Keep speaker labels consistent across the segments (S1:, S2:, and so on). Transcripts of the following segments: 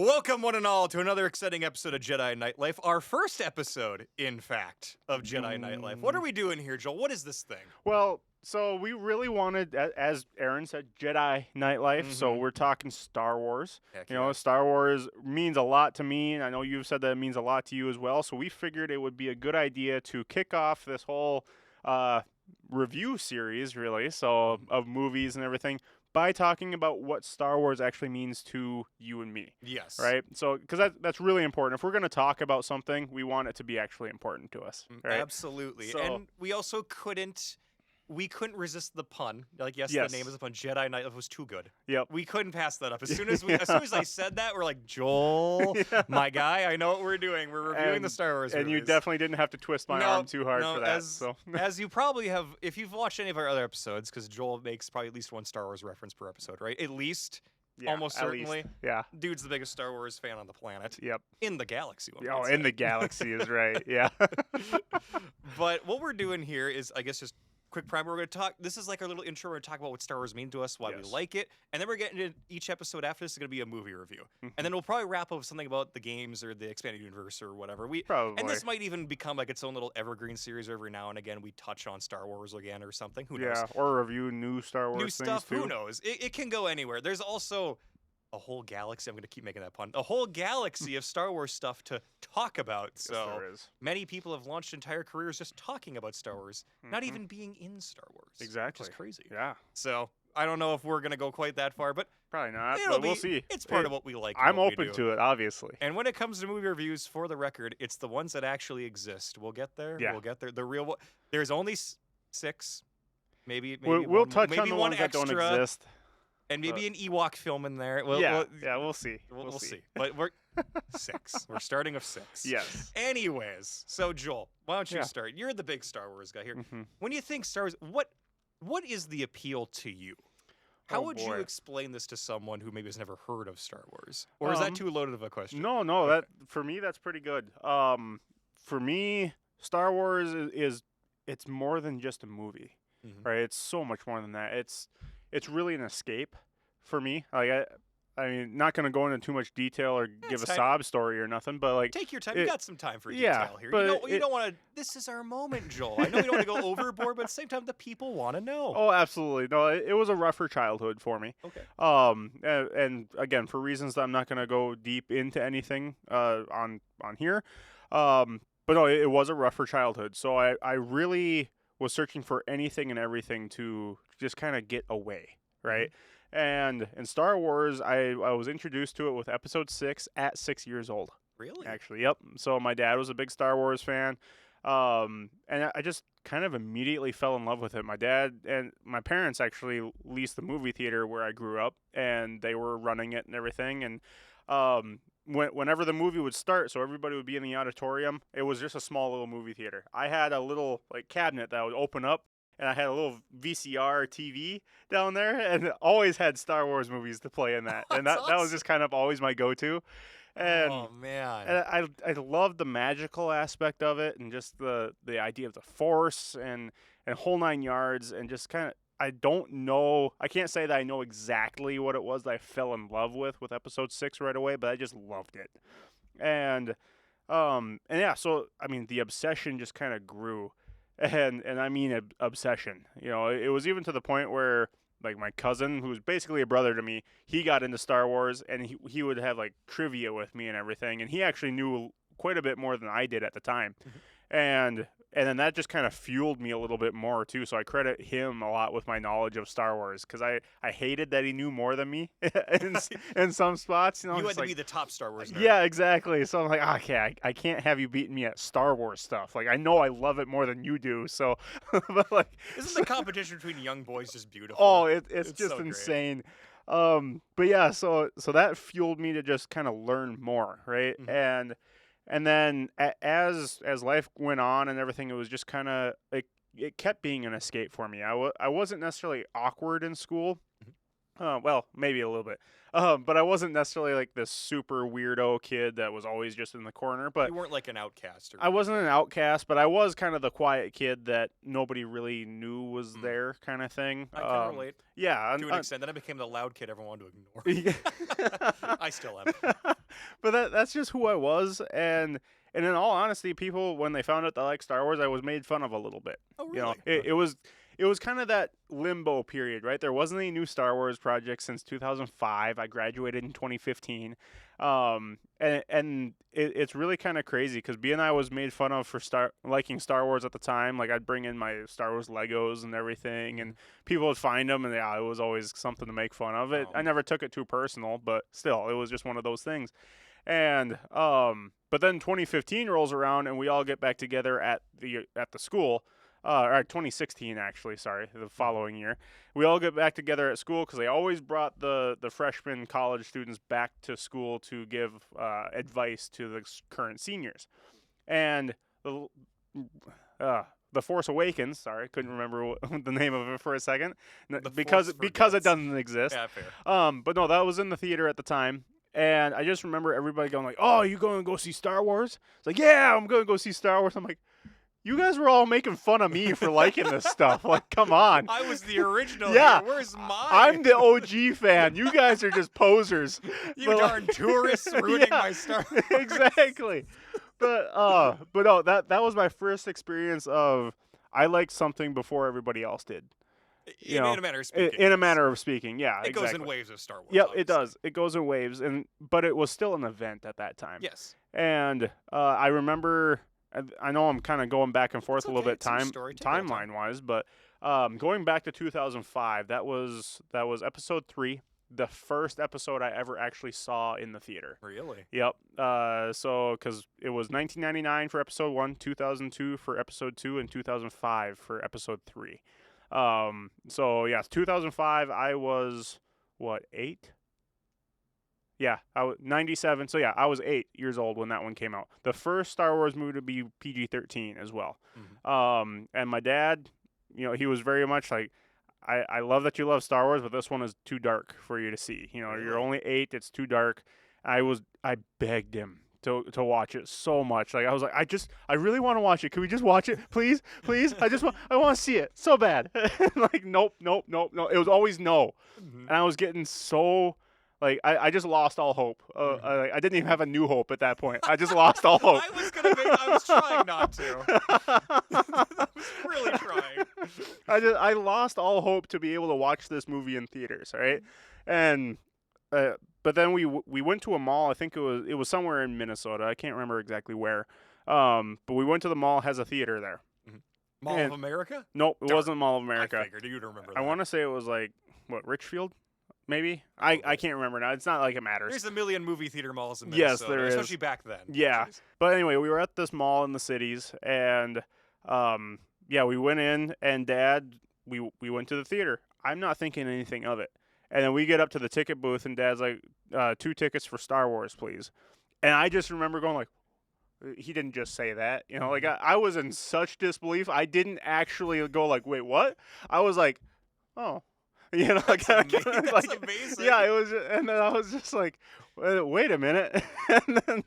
S1: Welcome, one and all, to another exciting episode of Jedi Knight Life. Our first episode, in fact, of Jedi Knight Life. What are we doing here, Joel? What is this thing?
S2: Well, so we really wanted, as Aaron said, Jedi Knight Life. So we're talking Star Wars.
S1: Heck
S2: You know,
S1: yeah.
S2: Star Wars means a lot to me, and I know you've said that it means a lot to you as well. So we figured it would be a good idea to kick off this whole review series, really, so of movies and everything, by talking about what Star Wars actually means to you and me.
S1: Yes.
S2: Right? So, because that's really important. If we're going to talk about something, we want it to be actually important to us. Right?
S1: Absolutely.
S2: So,
S1: and we also couldn't resist the pun. Like, yes,
S2: Yes.
S1: the name is a pun. Jedi Knight Life was too good.
S2: Yep.
S1: We couldn't pass that up. As soon as I said that, we're like, Joel,
S2: Yeah.
S1: my guy, I know what we're doing. We're reviewing the
S2: And-
S1: Star Wars
S2: And you
S1: movies.
S2: definitely didn't have to twist my arm too hard for that.
S1: As you probably have, if you've watched any of our other episodes, because Joel makes probably at least one Star Wars reference per episode, right? At least,
S2: Yeah,
S1: almost
S2: at least.
S1: certainly.
S2: Yeah.
S1: Dude's the biggest Star Wars fan on the planet.
S2: Yep.
S1: In the galaxy. one
S2: Oh,
S1: might
S2: in
S1: say.
S2: the galaxy is right. Yeah.
S1: But what we're doing here is, I guess, just quick primer. We're going to talk. This is like our little intro. We're going to talk about what Star Wars mean to us, why we
S2: Yes.
S1: like it, and then we're getting into each episode after this is going to be a movie review, and then we'll probably wrap up with something about the games or the expanded universe or whatever.
S2: Probably.
S1: And this might even become like its own little evergreen series. Where every now and again we touch on Star Wars again or something. Who knows?
S2: Yeah. Or review new Star Wars
S1: New
S2: things
S1: stuff.
S2: too.
S1: Who knows? It can go anywhere. There's also a whole galaxy. I'm going to keep making that pun. A whole galaxy of Star Wars stuff to talk about.
S2: Yes,
S1: So
S2: there is.
S1: many people have launched entire careers just talking about Star Wars, not even being in Star Wars.
S2: Exactly.
S1: Which is crazy.
S2: Yeah.
S1: So I don't know if we're going to go quite that far, but
S2: Probably not.
S1: it'll
S2: But we'll
S1: be-
S2: see.
S1: It's part of what we like. and
S2: I'm
S1: what we
S2: open
S1: do.
S2: to it, obviously.
S1: And when it comes to movie reviews, for the record, it's the ones that actually exist. We'll get there.
S2: Yeah.
S1: We'll get there. The real one. There's only 6. Maybe
S2: We'll
S1: one,
S2: touch
S1: maybe
S2: on the
S1: one
S2: ones that don't
S1: extra,
S2: exist.
S1: and maybe
S2: but-
S1: an Ewok film in there.
S2: Yeah, we'll see.
S1: We'll see. But we're 6. We're starting with 6.
S2: Yes.
S1: Anyways, so Joel, why don't you
S2: Yeah.
S1: start? You're the big Star Wars guy here.
S2: Mhm.
S1: When you think Star Wars, what is the appeal to you? How
S2: Oh,
S1: would you
S2: boy.
S1: explain this to someone who maybe has never heard of Star Wars? Or is that too loaded of a question?
S2: No,
S1: Okay.
S2: that for me that's pretty good. For me, Star Wars is it's more than just a movie,
S1: Mhm.
S2: right? It's so much more than that. It's really an escape for me. Like I mean, not gonna go into too much detail or give a
S1: fine.
S2: sob story or nothing, but like
S1: Take your time. You
S2: it-
S1: got some time for
S2: yeah,
S1: detail here.
S2: but
S1: You don't want to. This is our moment, Joel. I know we don't want to go overboard, but at the same time, the people want to know.
S2: oh, absolutely no, it was a rougher childhood for me.
S1: Okay.
S2: And again, for reasons that I'm not gonna go deep into anything on here. But no, it was a rougher childhood. So I really was searching for anything and everything to just kind of get away, right? And in Star Wars, I was introduced to it with Episode 6 at 6 years old.
S1: Really?
S2: Actually, yep. So my dad was a big Star Wars fan, and I just kind of immediately fell in love with it. My dad and my parents actually leased the movie theater where I grew up, and they were running it and everything. And whenever the movie would start, so everybody would be in the auditorium, it was just a small little movie theater. I had a little like cabinet that would open up, and I had a little VCR TV down there, and always had Star Wars movies to play in that. And that
S1: That's
S2: was just kind of always my go-to. And
S1: oh man.
S2: and I love the magical aspect of it, and just the idea of the Force and whole 9 yards, and just kind of I don't know. I can't say that I know exactly what it was that I fell in love with Episode 6 right away, but I just loved it. And yeah, so I mean the obsession just kind of grew, and I mean obsession. You know, it was even to the point where like my cousin, who's basically a brother to me, he got into Star Wars, and he would have like trivia with me and everything, and he actually knew quite a bit more than I did at the time. And then that just kind of fueled me a little bit more too. So I credit him a lot with my knowledge of Star Wars, because I hated that he knew more than me in some spots. You know,
S1: You had
S2: just
S1: to
S2: like,
S1: be the top Star Wars nerd.
S2: yeah, exactly. So I'm like, okay, I can't have you beating me at Star Wars stuff. Like I know I love it more than you do. So, but like,
S1: Isn't the competition between young boys just beautiful?
S2: oh, it's
S1: It's
S2: just
S1: so great.
S2: insane. But yeah, so that fueled me to just kind of learn more, right?
S1: Mhm.
S2: And then as life went on and everything, it was just kind of it kept being an escape for me. I wasn't necessarily awkward in school, Well, maybe a little bit. But I wasn't necessarily like this super weirdo kid that was always just in the corner. But
S1: You weren't like an outcast. Or
S2: I wasn't an
S1: anything.
S2: outcast, but I was kind of the quiet kid that nobody really knew was
S1: Mm.
S2: there, kind of thing.
S1: I can relate
S2: Yeah,
S1: to an extent. Then I became the loud kid everyone wanted to
S2: yeah.
S1: ignore. I still am.
S2: But that's just who I was, and in all honesty, people when they found out that I like Star Wars, I was made fun of a little bit.
S1: Oh,
S2: You know,
S1: really?
S2: it was kind of that limbo period, right? There wasn't any new Star Wars projects since 2005. I graduated in 2015. And it's really kind of crazy because B and I was made fun of for liking Star Wars at the time. Like I'd bring in my Star Wars Legos and everything, and people would find them, and yeah, it was always something to make fun of. I never took it too personal, but still, it was just one of those things. And but then 2015 rolls around, and we all get back together at the school. Or 2016 actually, sorry, the following year. We all get back together at school because they always brought the freshman college students back to school to give advice to the current seniors. And the Force Awakens, sorry, couldn't remember the name of it for a second because it doesn't exist.
S1: Yeah, fair.
S2: But no, that was in the theater at the time. And I just remember everybody going like, "Oh, you going to go see Star Wars?" It's like, "Yeah, I'm going to go see Star Wars." I'm like, you guys were all making fun of me for liking this stuff. Like, come on.
S1: I was the original.
S2: Yeah.
S1: Here. Where's mine?
S2: I'm the OG fan. You guys are just posers.
S1: You darn tourists ruining
S2: Yeah,
S1: my Star Wars.
S2: Exactly. But no, that was my first experience of I liked something before everybody else did.
S1: In a manner of speaking.
S2: In a manner of speaking, yeah.
S1: It
S2: exactly.
S1: goes in waves of Star Wars.
S2: Yep,
S1: obviously.
S2: it does. It goes in waves, but it was still an event at that time.
S1: Yes.
S2: And I remember. I know I'm kind of going back and forth a little bit
S1: timeline
S2: wise, but going back to 2005, that was episode 3, the first episode I ever actually saw in the theater.
S1: Really?
S2: Yep. So because it was 1999 for episode 1, 2002 for episode 2, and 2005 for episode 3. So yeah, 2005. I was 8? Yeah, I was 97. So yeah, I was 8 years old when that one came out. The first Star Wars movie to be PG-13 as well.
S1: Mm-hmm.
S2: And my dad, he was very much like, I love that you love Star Wars, but this one is too dark for you to see.
S1: Really?
S2: You're only 8. It's too dark. I begged him to watch it so much. Like I was like, I really want to watch it. Can we just watch it, please? I want to see it so bad. Like nope. It was always no.
S1: Mm-hmm.
S2: And I was getting so. Like, I just lost all hope. I didn't even have a new hope at that point. I just lost all hope.
S1: I was trying not to. I was really trying.
S2: I lost all hope to be able to watch this movie in theaters, right? And but then we went to a mall. I think it was somewhere in Minnesota. I can't remember exactly where. But we went to the mall. Has a theater there.
S1: Mall of America?
S2: Nope, it wasn't Mall of America.
S1: I figured you'd remember that.
S2: I want to say it was like Richfield. Maybe I can't remember now. It's not like it matters.
S1: There's a million movie theater malls in Minnesota.
S2: Yes, there is.
S1: Especially back then.
S2: Yeah.
S1: Jeez.
S2: But anyway, we were at this mall in the cities, and we went in, and Dad, we went to the theater. I'm not thinking anything of it. And then we get up to the ticket booth, and Dad's like, 2 tickets for Star Wars, please. And I just remember going like, he didn't just say that. Like I was in such disbelief. I didn't actually go like, wait, what? I was like, oh.
S1: That's amazing.
S2: Yeah, it was, and then I was just like, wait a minute, and then,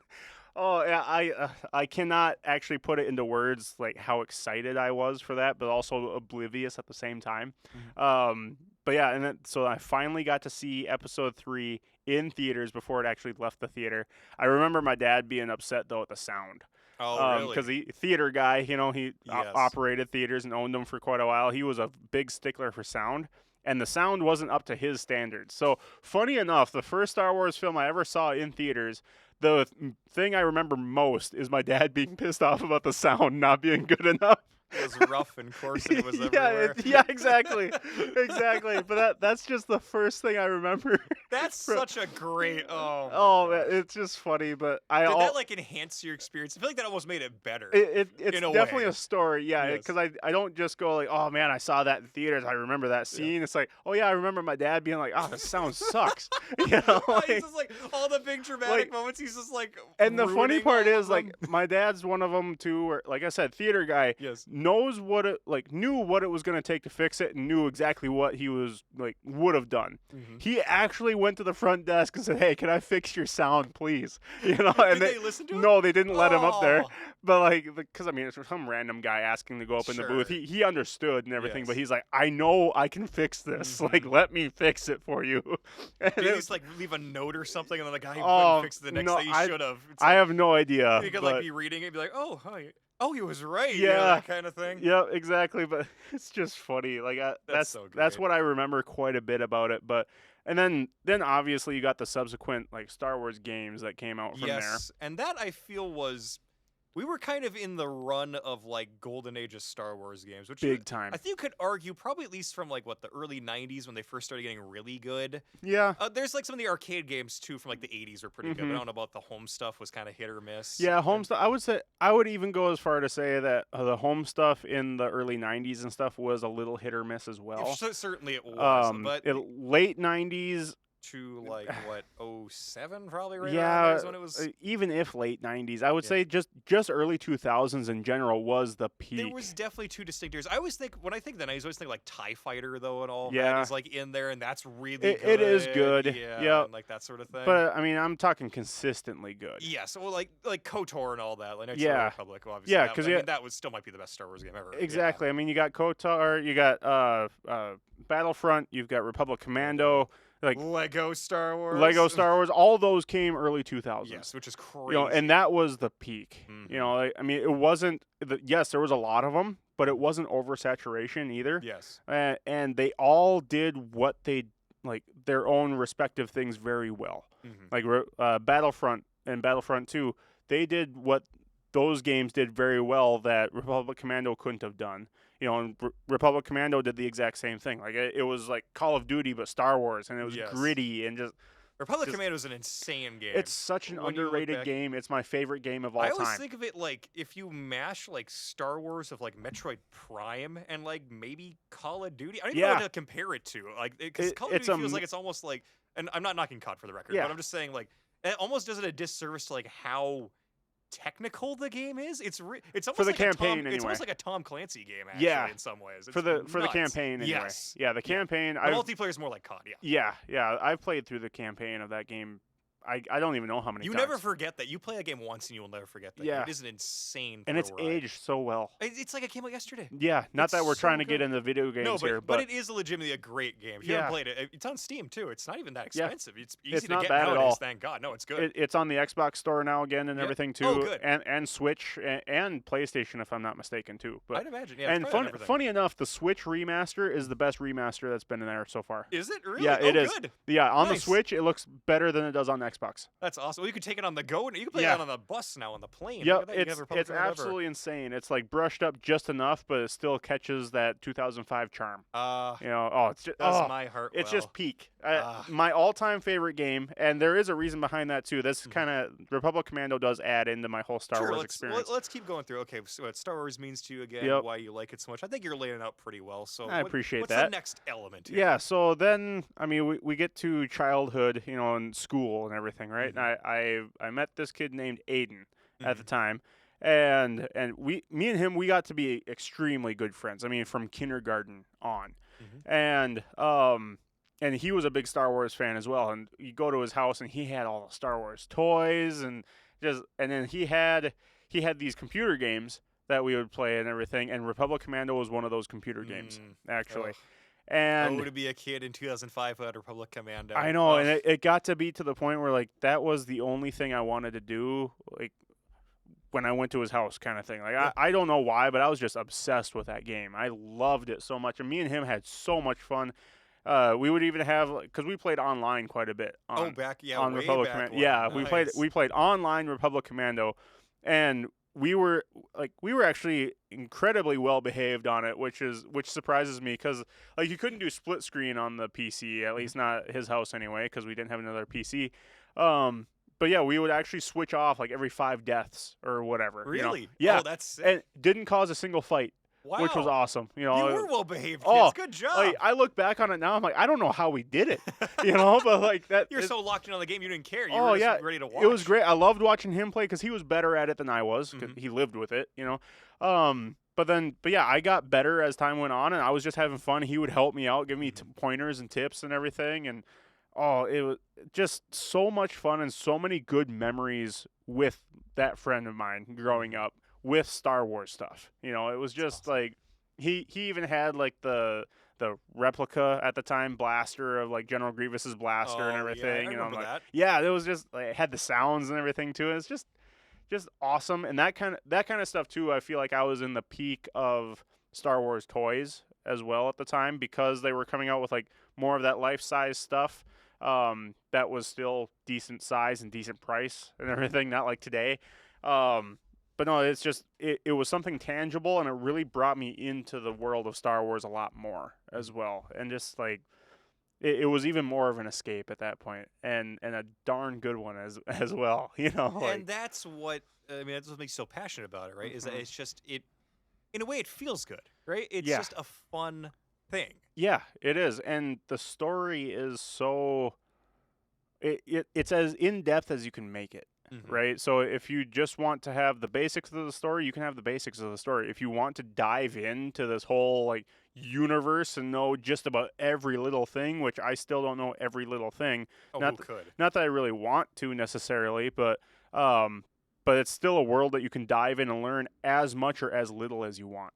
S2: oh yeah, I cannot actually put it into words like how excited I was for that, but also oblivious at the same time.
S1: Mm-hmm.
S2: But yeah, and then so I finally got to see episode 3 in theaters before it actually left the theater. I remember my dad being upset though at the sound.
S1: Oh, really?
S2: Because the theater guy, he
S1: Yes.
S2: operated theaters and owned them for quite a while. He was a big stickler for sound. And the sound wasn't up to his standards. So, funny enough, the first Star Wars film I ever saw in theaters, the thing I remember most is my dad being pissed off about the sound not being good enough.
S1: It was rough and coarse and it was everywhere.
S2: Yeah, exactly. But that's just the first thing I remember.
S1: That's such a great.
S2: It's just funny. But
S1: did that like enhance your experience? I feel like that almost made it better.
S2: It's
S1: in a
S2: definitely
S1: way.
S2: a story, yeah.
S1: Yes.
S2: Because I don't just go like, oh man, I saw that in theaters. I remember that scene. Yeah. It's like, oh yeah, I remember my dad being like, oh, the sound sucks.
S1: He's just like all the big dramatic moments. He's just like.
S2: And the funny part is
S1: like
S2: my dad's one of them too. Where, like I said, theater guy.
S1: Yes.
S2: knows what it knew what it was going to take to fix it and knew exactly what he was would have done. He actually went to the front desk and said, "Hey, can I fix your sound, please?" And
S1: Did they listen to him?
S2: No, they didn't let him up there.
S1: Oh.
S2: But because I mean, it's some random guy asking to go up in the booth. He understood and everything, but he's like, "I know I can fix this. Let me fix it for you."
S1: Did he just leave a note or something, and then the guy wouldn't fix it the next day he should have?
S2: I have no idea.
S1: You could be reading it and be like, "Oh, hi. Oh, he was right."
S2: Yeah,
S1: that kind of thing.
S2: Yeah, exactly. But it's just funny. That's
S1: so great.
S2: That's what I remember quite a bit about it. But and then obviously you got the subsequent Star Wars games that came out from there.
S1: Yes, and that I feel was. We were kind of in the run of golden age of Star Wars games, which
S2: big time.
S1: I think you could argue probably at least from the early '90s when they first started getting really good.
S2: Yeah.
S1: There's some of the arcade games too from the '80s were pretty good. But I don't know about the home stuff was kind of hit or miss.
S2: Yeah, home stuff. I would even go as far to say that the home stuff in the early '90s and stuff was a little hit or miss as well.
S1: Certainly it was, but
S2: late '90s.
S1: To 07 probably right around
S2: yeah,
S1: there is when it was.
S2: Even if late '90s, I would say just early 2000s in general was the peak.
S1: There was definitely two distinct years. I always think when I think the '90s, I always think TIE Fighter though and all.
S2: Yeah,
S1: that is in there, and that's really good.
S2: It is good.
S1: Yeah, and that sort of thing.
S2: But I mean, I'm talking consistently good.
S1: Yeah, so like KOTOR and all that. Knights
S2: yeah,
S1: of the Republic, obviously.
S2: Yeah, because
S1: that was still might be the best Star Wars game ever.
S2: Exactly.
S1: Yeah.
S2: I mean, you got KOTOR, you got Battlefront, you've got Republic Commando.
S1: Lego Star Wars,
S2: all those came early 2000s.
S1: Yes, which is crazy.
S2: And that was the peak. I mean, it wasn't. Yes, there was a lot of them, but it wasn't oversaturation either.
S1: Yes,
S2: and they all did what they their own respective things very well. Battlefront and Battlefront 2, they did what those games did very well that Republic Commando couldn't have done. And Republic Commando did the exact same thing. It was like Call of Duty, but Star Wars, and it was gritty and just.
S1: Republic Commando is an insane game.
S2: It's such an underrated game. It's my favorite game of all time.
S1: I always think of it if you mash Star Wars of Metroid Prime and maybe Call of Duty. I don't even know what to compare it to. Because Call of Duty feels it's almost and I'm not knocking COD for the record, but I'm just saying it almost does it a disservice to how technical the game is. It's almost
S2: for the campaign
S1: anyway. It's almost like a Tom Clancy game actually in some ways. It's
S2: for the campaign anyway.
S1: Yes.
S2: Yeah, the campaign.
S1: The multiplayer is more like COD.
S2: Yeah. I've played through the campaign of that game. I don't even know how many times.
S1: You never forget that. You play a game once and you will never forget that.
S2: Yeah.
S1: It is an insane
S2: and it's aged so well.
S1: It's like it came out yesterday.
S2: Yeah, not that we're trying to get into video games here,
S1: but it is legitimately a great game. If you haven't played it, it's on Steam too. It's not even that expensive. It's easy to
S2: not
S1: get
S2: bad
S1: nowadays,
S2: at all.
S1: Thank God. No, it's good.
S2: It's on the Xbox store now again and everything too.
S1: Oh, good.
S2: And Switch and PlayStation if I'm not mistaken too. But
S1: I'd imagine, yeah.
S2: And funny enough, the Switch remaster is the best remaster that's been in there so far.
S1: Is it really?
S2: Yeah, it is.
S1: Good.
S2: Yeah, on the Switch it looks better than it does on Xbox.
S1: That's awesome. Well, you can take it on the go, and you can play it on the bus now, on the plane.
S2: Yep, it's absolutely insane. It's brushed up just enough, but it still catches that 2005 charm. It's just
S1: my heart.
S2: It's just peak. My all-time favorite game, and there is a reason behind that too. This kind of Republic Commando does add into my whole Star Wars experience.
S1: Let's keep going through. Okay, so what Star Wars means to you again? Why you like it so much? I think you're laying it out pretty well. So
S2: I appreciate
S1: what's
S2: that.
S1: What's the next element here?
S2: Yeah. So then, I mean, we get to childhood, and school and everything, right? And I met this kid named Aiden at the time, and me and him, we got to be extremely good friends. I mean, from kindergarten on, and he was a big Star Wars fan as well. And you go to his house, and he had all the Star Wars toys, and then he had these computer games that we would play and everything. And Republic Commando was one of those computer games, actually. And
S1: to be a kid in 2005 who had Republic Commando.
S2: I know, and it got to be to the point where that was the only thing I wanted to do, when I went to his house, kind of thing. I don't know why, but I was just obsessed with that game. I loved it so much, and me and him had so much fun. We would even have because we played online quite a bit. On Republic Commando. Yeah,
S1: nice.
S2: we played online Republic Commando, and we were actually incredibly well behaved on it, which surprises me because you couldn't do split screen on the PC, at least not his house anyway, because we didn't have another PC. But yeah, we would actually switch off every 5 deaths or whatever.
S1: Really?
S2: Yeah.
S1: Oh, that's sick.
S2: And didn't cause a single fight.
S1: Wow.
S2: Which was awesome. You
S1: were well behaved kids. Good job.
S2: I look back on it now, I'm I don't know how we did it. But that
S1: you're so locked in on the game you didn't care. You were just ready to watch.
S2: It was great. I loved watching him play because he was better at it than I was. 'Cause he lived with it, But but yeah, I got better as time went on, and I was just having fun. He would help me out, give me pointers and tips and everything, and it was just so much fun and so many good memories with that friend of mine growing up with Star Wars stuff. You know, it was just awesome. Like he even had like the replica at the time blaster of like General Grievous's blaster and everything.
S1: I remember that.
S2: Yeah, it was just like, it had the sounds and everything too. It's just awesome, and that kind of stuff too. I feel like I was in the peak of Star Wars toys as well at the time because they were coming out with like more of that life-size stuff that was still decent size and decent price and everything, not like today. But no, it's just it was something tangible, and it really brought me into the world of Star Wars a lot more as well, and just like it was even more of an escape at that point, and a darn good one as well, you know. Like,
S1: and that's what that's what makes you so passionate about it, right? Is that it's just in a way it feels good, right? It's just a fun thing.
S2: Yeah, it is, and the story is so it's as in depth as you can make it. Right? So if you just want to have the basics of the story, you can have the basics of the story. If you want to dive into this whole like universe and know just about every little thing, which I still don't know every little thing.
S1: Who could?
S2: Not that I really want to necessarily, but it's still a world that you can dive in and learn as much or as little as you want.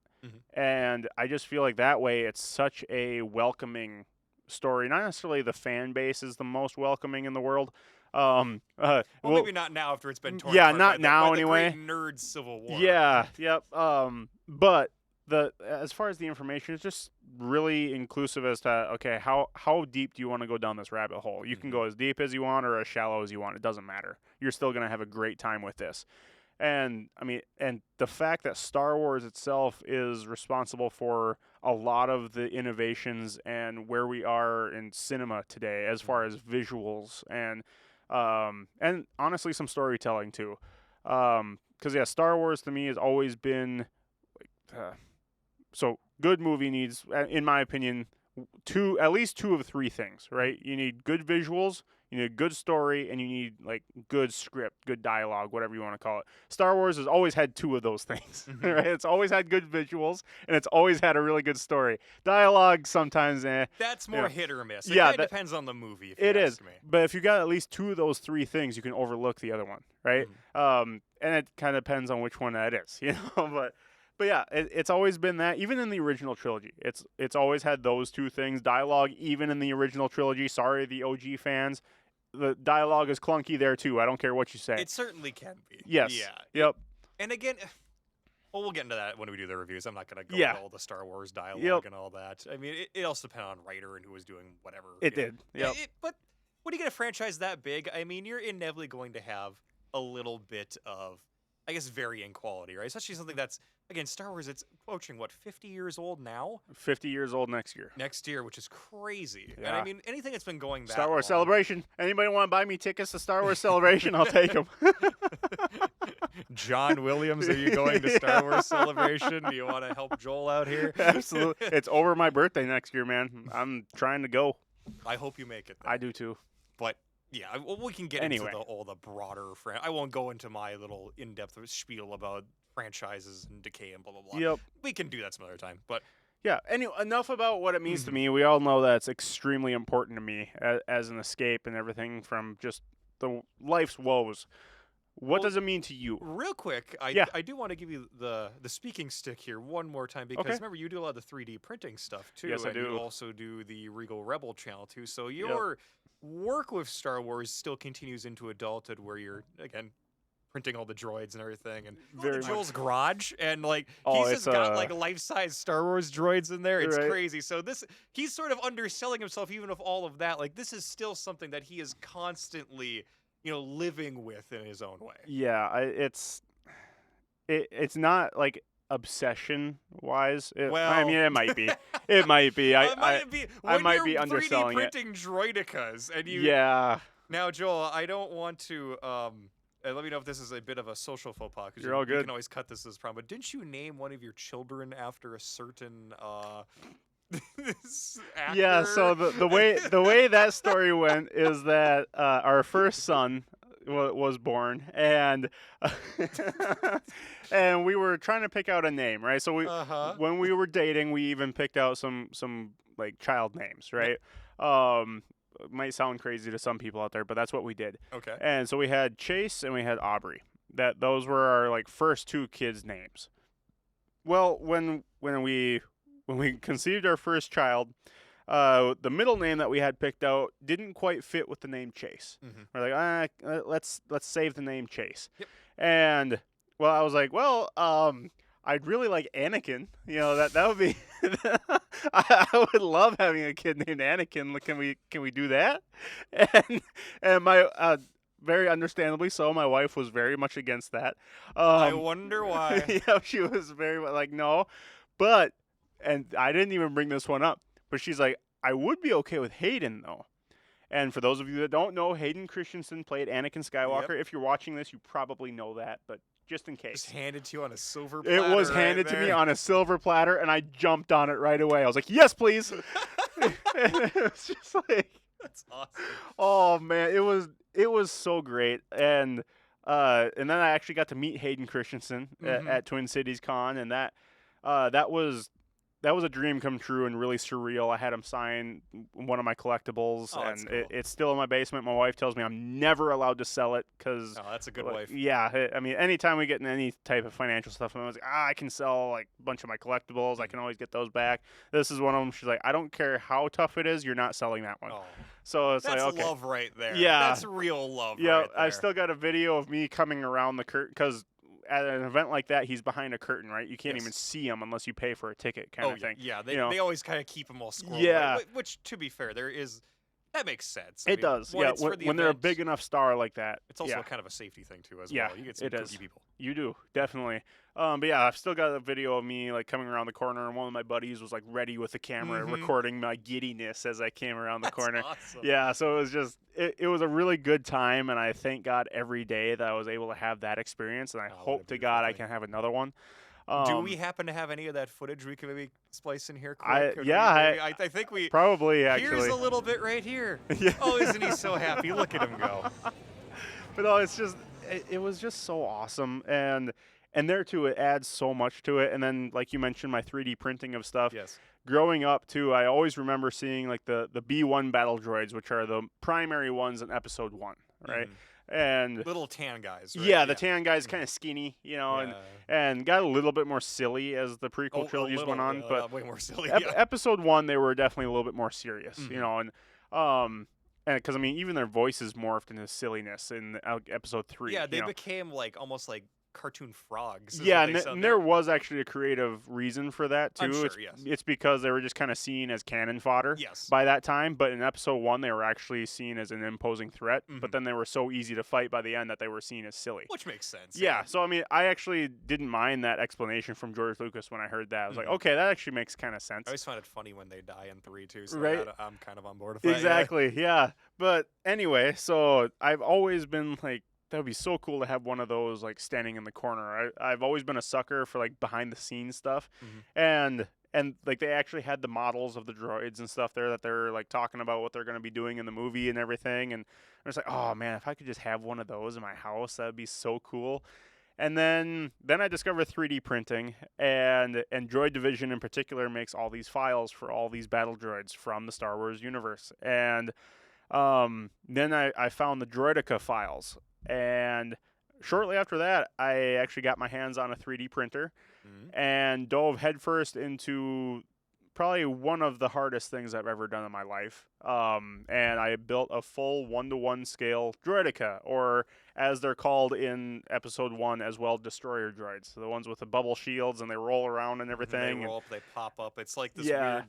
S2: And I just feel like that way it's such a welcoming story. Not necessarily the fan base is the most welcoming in the world.
S1: Well, maybe not now after it's been torn.
S2: Yeah,
S1: apart
S2: not now anyway.
S1: The great nerd civil war.
S2: Yeah, yep. But as far as the information, it's just really inclusive as to okay, how deep do you want to go down this rabbit hole? You can go as deep as you want or as shallow as you want. It doesn't matter. You're still gonna have a great time with this. And I mean, and the fact that Star Wars itself is responsible for a lot of the innovations and where we are in cinema today, as far as visuals and honestly some storytelling too, because Star Wars to me has always been so good movie needs, in my opinion, at least two of three things, right? You need good visuals, you need a good story, and you need like good script, good dialogue, whatever you want to call it. Star Wars has always had two of those things, right? It's always had good visuals, and it's always had a really good story. Dialogue sometimes,
S1: that's more hit or miss. It
S2: that
S1: depends on the movie. If
S2: it
S1: you
S2: is,
S1: ask me.
S2: But if you got at least two of those three things, you can overlook the other one, right? And it kind of depends on which one that is, you know. But yeah, it's always been that. Even in the original trilogy, it's always had those two things. Dialogue, even in the original trilogy. Sorry, the OG fans. The dialogue is clunky there too. I don't care what you say.
S1: It certainly can be.
S2: Yes.
S1: Yeah.
S2: Yep.
S1: And again, well, we'll get into that when we do the reviews. I'm not going to go into all the Star Wars dialogue and all that. I mean, it also depends on writer and who was doing whatever.
S2: It did. Yep.
S1: But when you get a franchise that big, I mean, you're inevitably going to have a little bit of, I guess, varying quality, right? Especially something that's, again, Star Wars, it's approaching, 50 years old now?
S2: 50 years old next year.
S1: Next year, which is crazy.
S2: Yeah.
S1: And I mean, anything that's been going that
S2: Star Wars
S1: long.
S2: Celebration. Anybody want to buy me tickets to Star Wars Celebration? I'll take them.
S1: John Williams, are you going to Star Wars Celebration? Do you want to help Joel out here?
S2: Absolutely. It's over my birthday next year, man. I'm trying to go.
S1: I hope you make it then.
S2: I do too.
S1: But yeah, we can get into all the broader I won't go into my little in-depth spiel about franchises and decay and blah, blah, blah.
S2: Yep.
S1: We can do that some other time. But
S2: yeah, anyway, enough about what it means to me. We all know that it's extremely important to me as an escape and everything from just the life's woes. What does it mean to you?
S1: Real quick, I do want to give you the speaking stick here one more time because remember, you do a lot of the 3D printing stuff too.
S2: Yes, I do.
S1: You also do the Regal Rebel channel too. So your work with Star Wars still continues into adulthood where you're, again, printing all the droids and everything. And Joel's garage, and like he's just got like life-size Star Wars droids in there. It's crazy. So he's sort of underselling himself even with all of that. Like this is still something that he is constantly living with in his own way.
S2: Yeah, it's not like obsession wise. I mean, it might be. It might be. I might be underselling
S1: 3D printing droidicas, and you.
S2: Yeah.
S1: Now, Joel, I don't want to. Let me know if this is a bit of a social faux pas.
S2: You're all good.
S1: You can always cut this as a problem. But didn't you name one of your children after a certain actor?
S2: Yeah. So the way that story went is that our first son, was born, and and we were trying to pick out a name, right? So when we were dating, we even picked out some like child names, right? It might sound crazy to some people out there, but that's what we did.
S1: Okay.
S2: And so we had Chase and we had Aubrey. Those were our like first 2 kids' names. Well, when we conceived our first child, the middle name that we had picked out didn't quite fit with the name Chase.
S1: Mm-hmm.
S2: We're like, let's save the name Chase.
S1: Yep.
S2: And well, I was like, well, I'd really like Anakin. You know, that would be. I would love having a kid named Anakin. Can we do that? And my very understandably so, my wife was very much against that.
S1: I wonder why.
S2: Yeah, she was very like no, and I didn't even bring this one up. But she's like, I would be okay with Hayden though. And for those of you that don't know, Hayden Christensen played Anakin Skywalker.
S1: Yep.
S2: If you're watching this, you probably know that, but just in case.
S1: Just handed to you on a silver platter.
S2: It was handed to me on a silver platter, and I jumped on it right away. I was like, yes, please. And it was just like,
S1: that's awesome.
S2: Oh man, it was so great. And then I actually got to meet Hayden Christensen at Twin Cities Con, and that was a dream come true and really surreal. I had him sign one of my collectibles, and
S1: cool.
S2: it's still in my basement. My wife tells me I'm never allowed to sell it because
S1: that's a good wife.
S2: Yeah, I mean, anytime we get in any type of financial stuff, I was like, I can sell like a bunch of my collectibles. I can always get those back. This is one of them. She's like, I don't care how tough it is, you're not selling that one.
S1: Oh.
S2: So it's
S1: that's
S2: like, okay.
S1: love right there.
S2: Yeah.
S1: That's real love
S2: Yeah,
S1: right there.
S2: I've still got a video of me coming around the curtain because at an event like that, he's behind a curtain, right? You can't even see him unless you pay for a ticket kind of thing.
S1: Yeah, they always kind of keep him all squirreled.
S2: Yeah.
S1: Which, to be fair, that makes sense.
S2: It does. Yeah, when they're a big enough star like that.
S1: It's also kind of a safety thing, too, as
S2: well.
S1: You get some kooky people.
S2: You do, definitely. But yeah, I've still got a video of me like coming around the corner, and one of my buddies was like ready with the camera, recording my giddiness as I came around the corner.
S1: Awesome.
S2: Yeah, so it was just it was a really good time, and I thank God every day that I was able to have that experience, and I hope to God I can have another one.
S1: Do we happen to have any of that footage we can maybe splice in here?
S2: Quick?
S1: I think we
S2: probably actually.
S1: Here's a little bit right here.
S2: Yeah.
S1: Oh, isn't he so happy? Look at him go.
S2: But no, it's just it was just so awesome, and there too it adds so much to it. And then like you mentioned, my 3D printing of stuff.
S1: Yes.
S2: Growing up too, I always remember seeing like the B1 battle droids, which are the primary ones in Episode 1, right? And
S1: little tan guys, right?
S2: Yeah, the tan guys, kind of skinny, you know, and got a little bit more silly as the prequel trilogies went on, but
S1: way more silly.
S2: Episode 1, they were definitely a little bit more serious, you know, and because I mean, even their voices morphed into silliness in Episode 3.
S1: Yeah, they became like almost like cartoon frogs.
S2: Yeah, and there was actually a creative reason for that too.
S1: I'm sure,
S2: it's because they were just kind of seen as cannon fodder by that time. But in Episode 1, they were actually seen as an imposing threat. But then they were so easy to fight by the end that they were seen as silly.
S1: Which makes sense.
S2: Yeah, so I mean, I actually didn't mind that explanation from George Lucas when I heard that. I was like, okay, that actually makes kind of sense.
S1: I always find it funny when they die in 3 too. So
S2: right?
S1: I'm kind of on board with that.
S2: Exactly, yeah. But anyway, so I've always been like, that would be so cool to have one of those like standing in the corner. I've always been a sucker for like behind the scenes stuff, and like they actually had the models of the droids and stuff there that they're like talking about what they're going to be doing in the movie and everything. And I was like, oh man, if I could just have one of those in my house, that would be so cool. And then I discovered 3D printing, and Droid Division in particular makes all these files for all these battle droids from the Star Wars universe. And then I found the Droidica files. And shortly after that, I actually got my hands on a 3D printer and dove headfirst into probably one of the hardest things I've ever done in my life. And I built a full 1-to-1 scale Droidica, or as they're called in Episode 1 as well, destroyer droids. So the ones with the bubble shields and they roll around and everything.
S1: They roll up, they pop up. It's like this weird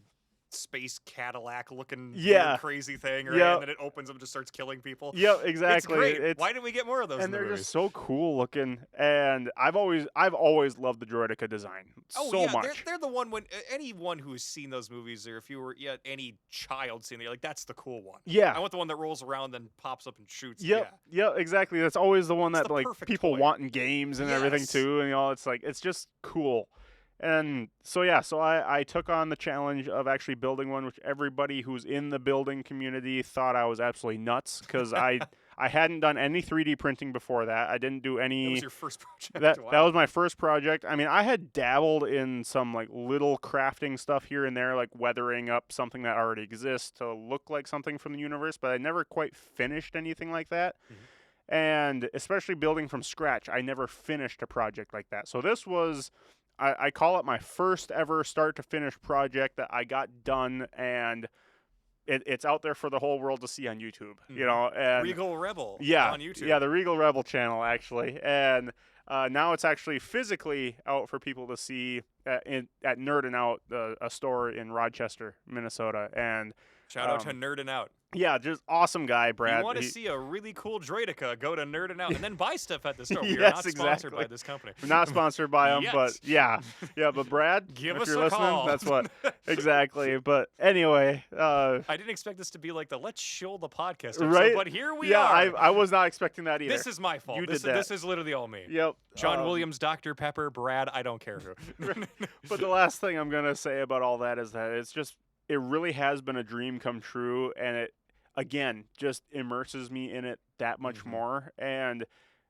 S1: space Cadillac looking crazy thing, right? And then it opens up and just starts killing people.
S2: Yep, exactly.
S1: It's great. Why didn't we get more of those?
S2: And they're just so cool looking. And I've always loved the Droidica design so much.
S1: They're the one when anyone who's seen those movies, or if you were any child seeing it, you're like, that's the cool one.
S2: Yeah,
S1: I want the one that rolls around and pops up and shoots.
S2: Yep, exactly. That's always the one that like people want in games and everything too. And it's like it's just cool. And so I took on the challenge of actually building one, which everybody who's in the building community thought I was absolutely nuts, because I I hadn't done any 3D printing before that. I didn't do any.
S1: That was your first project.
S2: That was my first project. I mean, I had dabbled in some like little crafting stuff here and there, like weathering up something that already exists to look like something from the universe, but I never quite finished anything like that. And especially building from scratch, I never finished a project like that. So this was, I call it my first ever start to finish project that I got done, and it's out there for the whole world to see on YouTube, you know. And
S1: Regal Rebel on YouTube.
S2: Yeah, the Regal Rebel channel, actually. And now it's actually physically out for people to see at Nerdin' Out, a store in Rochester, Minnesota. And
S1: shout out to Nerdin' Out.
S2: Yeah, just awesome guy, Brad.
S1: You want to see a really cool droideka, go to Nerdin' Out and then buy stuff at the store.
S2: Yes,
S1: We are not
S2: exactly.
S1: sponsored by this company.
S2: We're not sponsored by them, but yeah. But Brad,
S1: give
S2: if
S1: us
S2: you're
S1: a
S2: listening,
S1: call.
S2: that's what. Exactly. But anyway.
S1: I didn't expect this to be like the let's shill the podcast episode,
S2: right?
S1: but here we
S2: are.
S1: Yeah,
S2: I was not expecting that either.
S1: This is my fault.
S2: You
S1: This
S2: did that.
S1: This is literally all me.
S2: Yep.
S1: John Williams, Dr. Pepper, Brad, I don't care who.
S2: But the last thing I'm going to say about all that is that it really has been a dream come true, and it, again, just immerses me in it that much more. And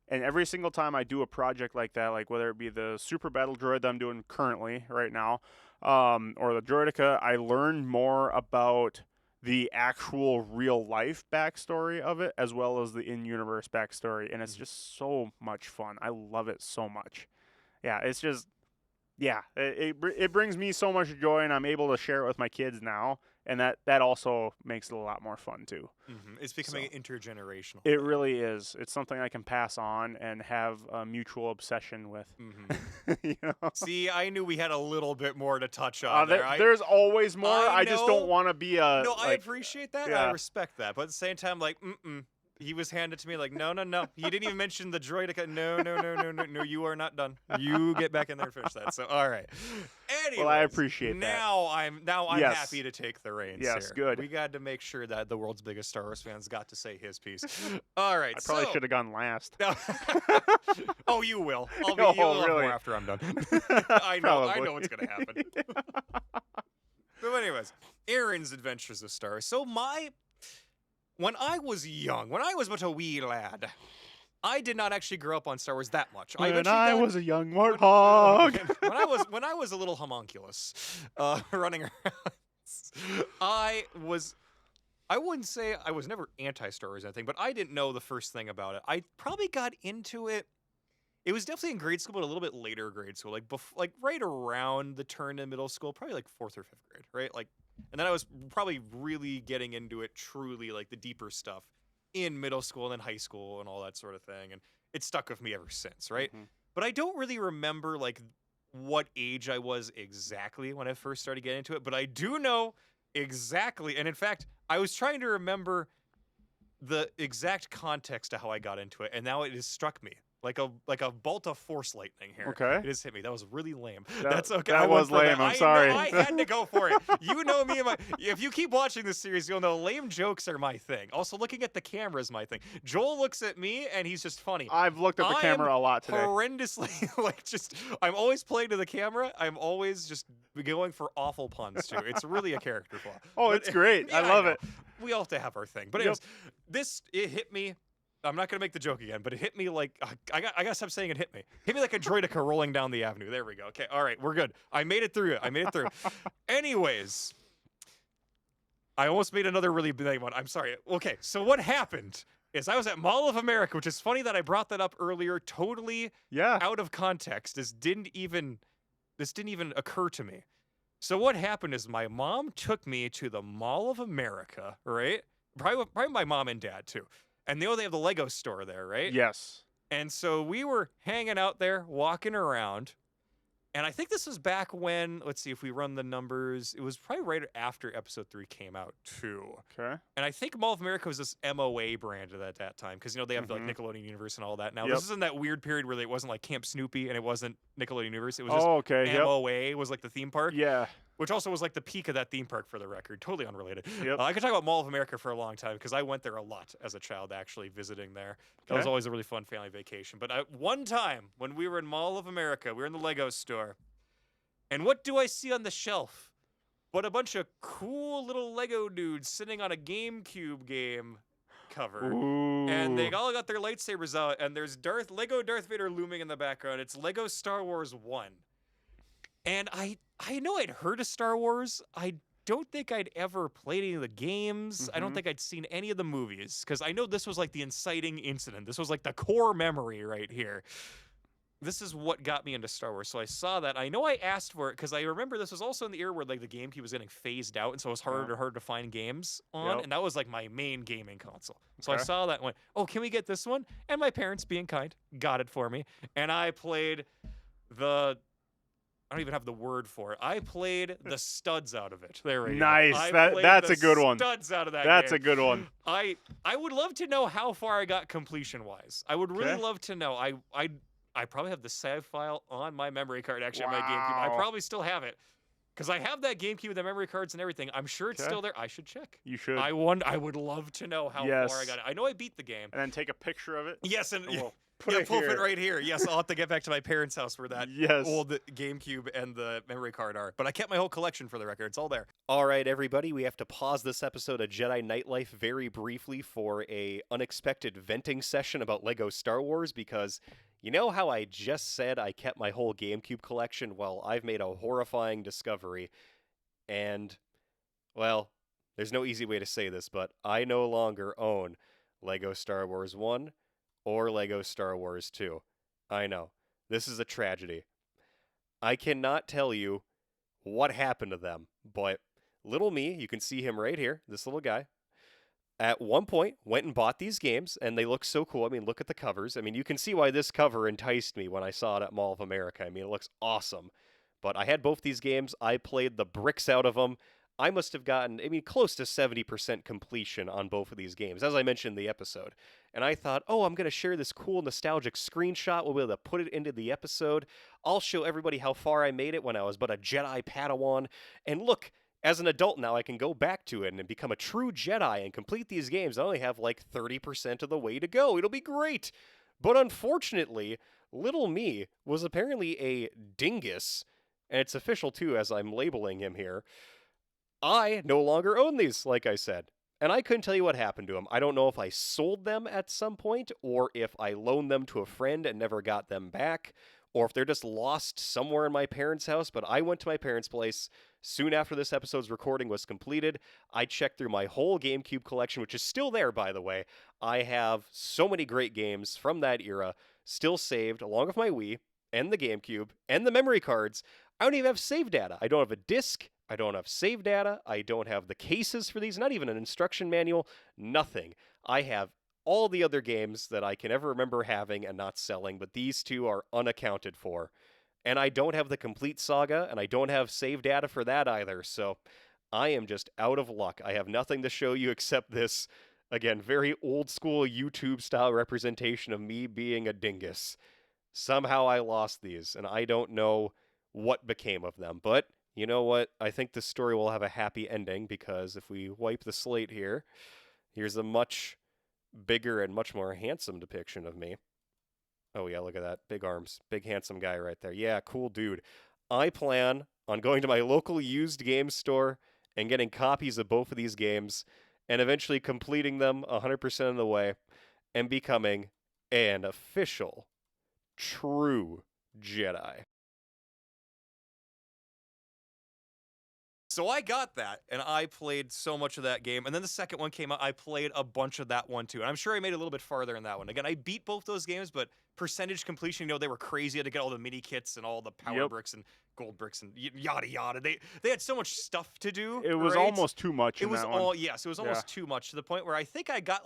S2: every single time I do a project like that, like whether it be the Super Battle Droid that I'm doing currently right now, or the Droideka, I learn more about the actual real life backstory of it, as well as the in-universe backstory. And it's just so much fun. I love it so much. Yeah, it's just, yeah, it brings me so much joy, and I'm able to share it with my kids now. And that also makes it a lot more fun, too.
S1: It's becoming intergenerational.
S2: It really is. It's something I can pass on and have a mutual obsession with. You know?
S1: See, I knew we had a little bit more to touch on there.
S2: There's always more. I just don't want to be a...
S1: No, I appreciate that. Yeah. I respect that. But at the same time, like, he was handed to me like, no. He didn't even mention the droideka. No, you are not done. You get back in there and finish that. So, all right. Anyways,
S2: well, I appreciate that.
S1: Now I'm
S2: yes.
S1: happy to take the reins
S2: yes,
S1: here.
S2: Good.
S1: We got to make sure that the world's biggest Star Wars fans got to say his piece. All right.
S2: I probably should have gone last.
S1: Oh, you will. You'll have more after I'm done. I know what's going to happen. So anyways, Aaron's Adventures of Star Wars. So when I was young, when I was but a wee lad, I did not actually grow up on Star Wars that much.
S2: When I was a young warthog.
S1: when I was a little homunculus running around, I wouldn't say I was never anti-Star Wars or anything, but I didn't know the first thing about it. I probably got into it. It was definitely in grade school, but a little bit later grade school, like right around the turn to middle school, probably like 4th or 5th grade, right? Like, and then I was probably really getting into it truly, like the deeper stuff in middle school and then high school and all that sort of thing. And it stuck with me ever since, right? But I don't really remember like what age I was exactly when I first started getting into it, but I do know exactly. And in fact, I was trying to remember the exact context of how I got into it, and now it has struck me. Like a bolt of force lightning here.
S2: Okay.
S1: It just hit me. That was really lame. That's okay.
S2: That was lame. I'm sorry.
S1: I had to go for it. You know me and if you keep watching this series, you'll know lame jokes are my thing. Also, looking at the camera is my thing. Joel looks at me and he's just funny.
S2: I've looked at the camera a lot today.
S1: Horrendously, I'm always playing to the camera. I'm always just going for awful puns too. It's really a character flaw.
S2: Oh, it's great. I love it.
S1: We all have to have our thing. But anyways, it hit me. I'm not going to make the joke again, but it hit me like, I got to stop saying it hit me. Hit me like a droideka rolling down the avenue. There we go. Okay, all right, we're good. I made it through it. Anyways, I almost made another really big one. I'm sorry. Okay, so what happened is I was at Mall of America, which is funny that I brought that up earlier, totally out of context. This didn't even occur to me. So what happened is my mom took me to the Mall of America, right? Probably my mom and dad, too. And they have the Lego store there, right?
S2: Yes.
S1: And so we were hanging out there, walking around. And I think this was back when, let's see if we run the numbers. It was probably right after Episode 3 came out, too.
S2: Okay.
S1: And I think Mall of America was this MOA brand at that time. Because, they have like Nickelodeon Universe and all that. Now, this is in that weird period where it wasn't like Camp Snoopy and it wasn't Nickelodeon Universe. It was just MOA was like the theme park.
S2: Yeah.
S1: Which also was like the peak of that theme park, for the record. Totally unrelated.
S2: Yep.
S1: I could talk about Mall of America for a long time because I went there a lot as a child, actually visiting there. That was always a really fun family vacation. But one time when we were in Mall of America, we were in the Lego store. And what do I see on the shelf but a bunch of cool little Lego dudes sitting on a GameCube game cover.
S2: Ooh.
S1: And they all got their lightsabers out, and there's Lego Darth Vader looming in the background. It's Lego Star Wars 1. And I know I'd heard of Star Wars. I don't think I'd ever played any of the games. I don't think I'd seen any of the movies, because I know this was like the inciting incident. This was like the core memory right here. This is what got me into Star Wars. So I saw that. I know I asked for it because I remember this was also in the era where like the GameCube was getting phased out, and so it was harder and harder to find games on. And that was like my main gaming console. So I saw that and went, oh, can we get this one? And my parents, being kind, got it for me. And I played I don't even have the word for it. I played the studs out of it. There we go.
S2: Nice. That's a good one.
S1: Studs out of that
S2: That's
S1: game.
S2: a good one.
S1: I would love to know how far I got completion-wise. I would really love to know. I probably have the save file on my memory card, actually, on my GameCube. I probably still have it. Because I have that GameCube with the memory cards and everything. I'm sure it's still there. I should check.
S2: You should.
S1: I would love to know how far I got it. I know I beat the game.
S2: And then take a picture of it.
S1: Yes, and
S2: we'll
S1: pull it right here. Yes, I'll have to get back to my parents' house where that old GameCube and the memory card are. But I kept my whole collection for the record. It's all there. All right, everybody. We have to pause this episode of Jedi Knight Life very briefly for a unexpected venting session about Lego Star Wars, because you know how I just said I kept my whole GameCube collection? Well, I've made a horrifying discovery. And, well, there's no easy way to say this, but I no longer own Lego Star Wars 1 or Lego Star Wars 2. I know. This is a tragedy. I cannot tell you what happened to them, but little me, you can see him right here, this little guy, at one point went and bought these games, and they look so cool. I mean, look at the covers. I mean, you can see why this cover enticed me when I saw it at Mall of America. I mean, it looks awesome. But I had both these games. I played the bricks out of them. I must have gotten, close to 70% completion on both of these games, as I mentioned in the episode. And I thought, oh, I'm going to share this cool nostalgic screenshot. We'll be able to put it into the episode. I'll show everybody how far I made it when I was but a Jedi Padawan. And look, as an adult now, I can go back to it and become a true Jedi and complete these games. I only have like 30% of the way to go. It'll be great. But unfortunately, little me was apparently a dingus. And it's official too, as I'm labeling him here. I no longer own these, like I said. And I couldn't tell you what happened to them. I don't know if I sold them at some point, or if I loaned them to a friend and never got them back, or if they're just lost somewhere in my parents' house. But I went to my parents' place soon after this episode's recording was completed. I checked through my whole GameCube collection, which is still there, by the way. I have so many great games from that era still saved, along with my Wii and the GameCube and the memory cards. I don't even have save data. I don't have a disc. I don't have save data. I don't have the cases for these, not even an instruction manual, nothing. I have all the other games that I can ever remember having and not selling, but these two are unaccounted for. And I don't have the complete saga, and I don't have save data for that either, so I am just out of luck. I have nothing to show you except this, again, very old school YouTube style representation of me being a dingus. Somehow I lost these, and I don't know what became of them, but you know what? I think this story will have a happy ending, because if we wipe the slate here, here's a much bigger and much more handsome depiction of me. Oh yeah, look at that. Big arms. Big handsome guy right there. Yeah, cool dude. I plan on going to my local used game store and getting copies of both of these games and eventually completing them 100% of the way and becoming an official, true Jedi. So I got that, and I played so much of that game. And then the second one came out, I played a bunch of that one too. And I'm sure I made it a little bit farther in that one. Again, I beat both those games, but percentage completion, they were crazy. I had to get all the mini kits and all the power bricks and gold bricks and yada yada. They had so much stuff to do.
S2: It was almost too much.
S1: It was almost too much, to the point where I think I got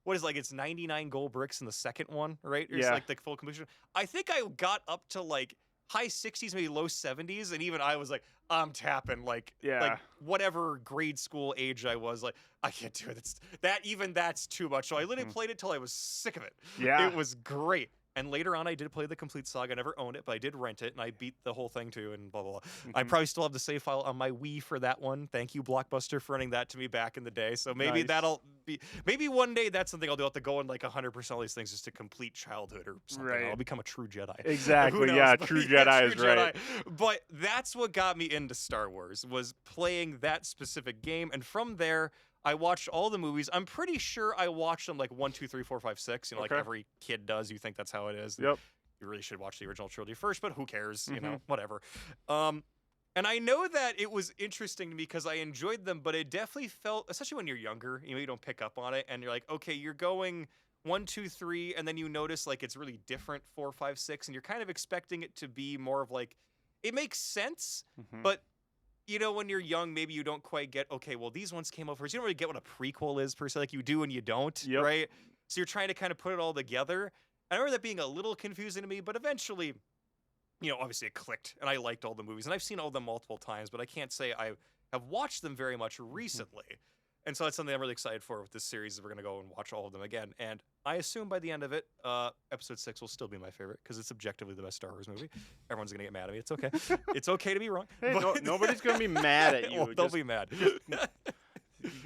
S1: it's 99 gold bricks in the second one, right? It's like the full completion. I think I got up to like high 60s, maybe low 70s, and even I was like, I'm tapping, like whatever grade school age I was, like, I can't do it. That's too much. So I literally played it till I was sick of it. Yeah. It was great. And later on, I did play the complete saga. I never owned it, but I did rent it, and I beat the whole thing too, and blah, blah, blah. I probably still have the save file on my Wii for that one. Thank you, Blockbuster, for running that to me back in the day. So maybe that'll be... Maybe one day that's something I'll do. I'll have to go in like 100% of these things just to complete childhood or something. Right. I'll become a true Jedi.
S2: Exactly, yeah, true Jedi is right.
S1: But that's what got me into Star Wars, was playing that specific game. And from there, I watched all the movies. I'm pretty sure I watched them like 1, 2, 3, 4, 5, 6. You know, like every kid does. You think that's how it is.
S2: Yep.
S1: You really should watch the original trilogy first, but who cares? You know, whatever. And I know that it was interesting to me because I enjoyed them, but it definitely felt, especially when you're younger, you know, you don't pick up on it, and you're like, okay, you're going 1, 2, 3, and then you notice like it's really different 4, 5, 6, and you're kind of expecting it to be more of like, it makes sense, but you know, when you're young, maybe you don't quite get, okay, well, these ones came out first. You don't really get what a prequel is per se, like you do and you don't, right? So you're trying to kind of put it all together. I remember that being a little confusing to me, but eventually, you know, obviously it clicked, and I liked all the movies, and I've seen all of them multiple times, but I can't say I have watched them very much recently. And so that's something I'm really excited for with this series. We're going to go and watch all of them again. And I assume by the end of it, episode 6 will still be my favorite because it's objectively the best Star Wars movie. Everyone's going to get mad at me. It's okay. It's okay to be wrong.
S2: Hey, nobody's going to be mad at you.
S1: Well, they'll be mad.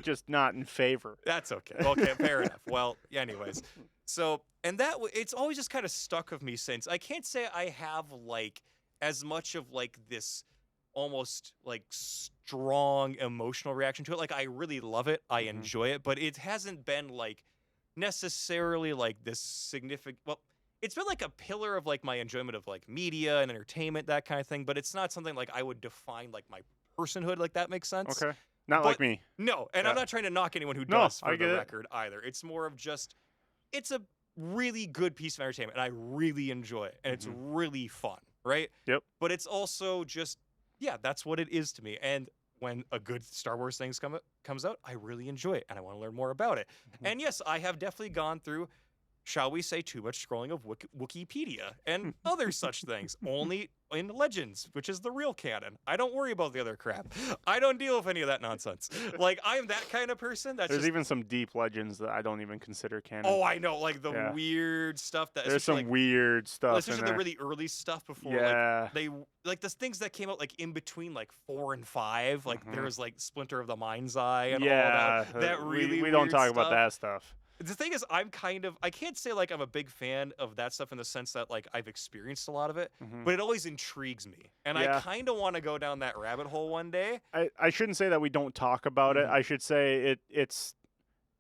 S2: Just not in favor.
S1: That's okay. Okay, fair enough. Well, anyways. So, and that it's always just kind of stuck with me since. I can't say I have like as much of like this almost like strong emotional reaction to it. Like I really love it. I enjoy it, but it hasn't been like necessarily like this significant. Well, it's been like a pillar of like my enjoyment of like media and entertainment, that kind of thing. But it's not something like I would define like my personhood. Like that makes sense.
S2: Okay. Not like me.
S1: No, and I'm not trying to knock anyone who does for the record either. It's more of just, it's a really good piece of entertainment, and I really enjoy it, and it's really fun, right?
S2: Yep.
S1: But it's also just, yeah, that's what it is to me. And when a good Star Wars thing comes out, I really enjoy it, and I want to learn more about it. And yes, I have definitely gone through, shall we say, too much scrolling of Wikipedia and other such things. Only in Legends, which is the real canon. I don't worry about the other crap. I don't deal with any of that nonsense. Like, I am that kind of person. There's
S2: even some deep Legends that I don't even consider canon.
S1: Oh, I know, like the weird stuff that.
S2: There's some weird stuff.
S1: Especially the really early stuff before.
S2: Yeah.
S1: Like the things that came out like in between like 4 and 5. Like there was like Splinter of the Mind's Eye and all that. That really
S2: we don't talk
S1: stuff.
S2: about that stuff.
S1: The thing is, I can't say like I'm a big fan of that stuff in the sense that like I've experienced a lot of it, but it always intrigues me. And I kind of want to go down that rabbit hole one day.
S2: I shouldn't say that we don't talk about it. I should say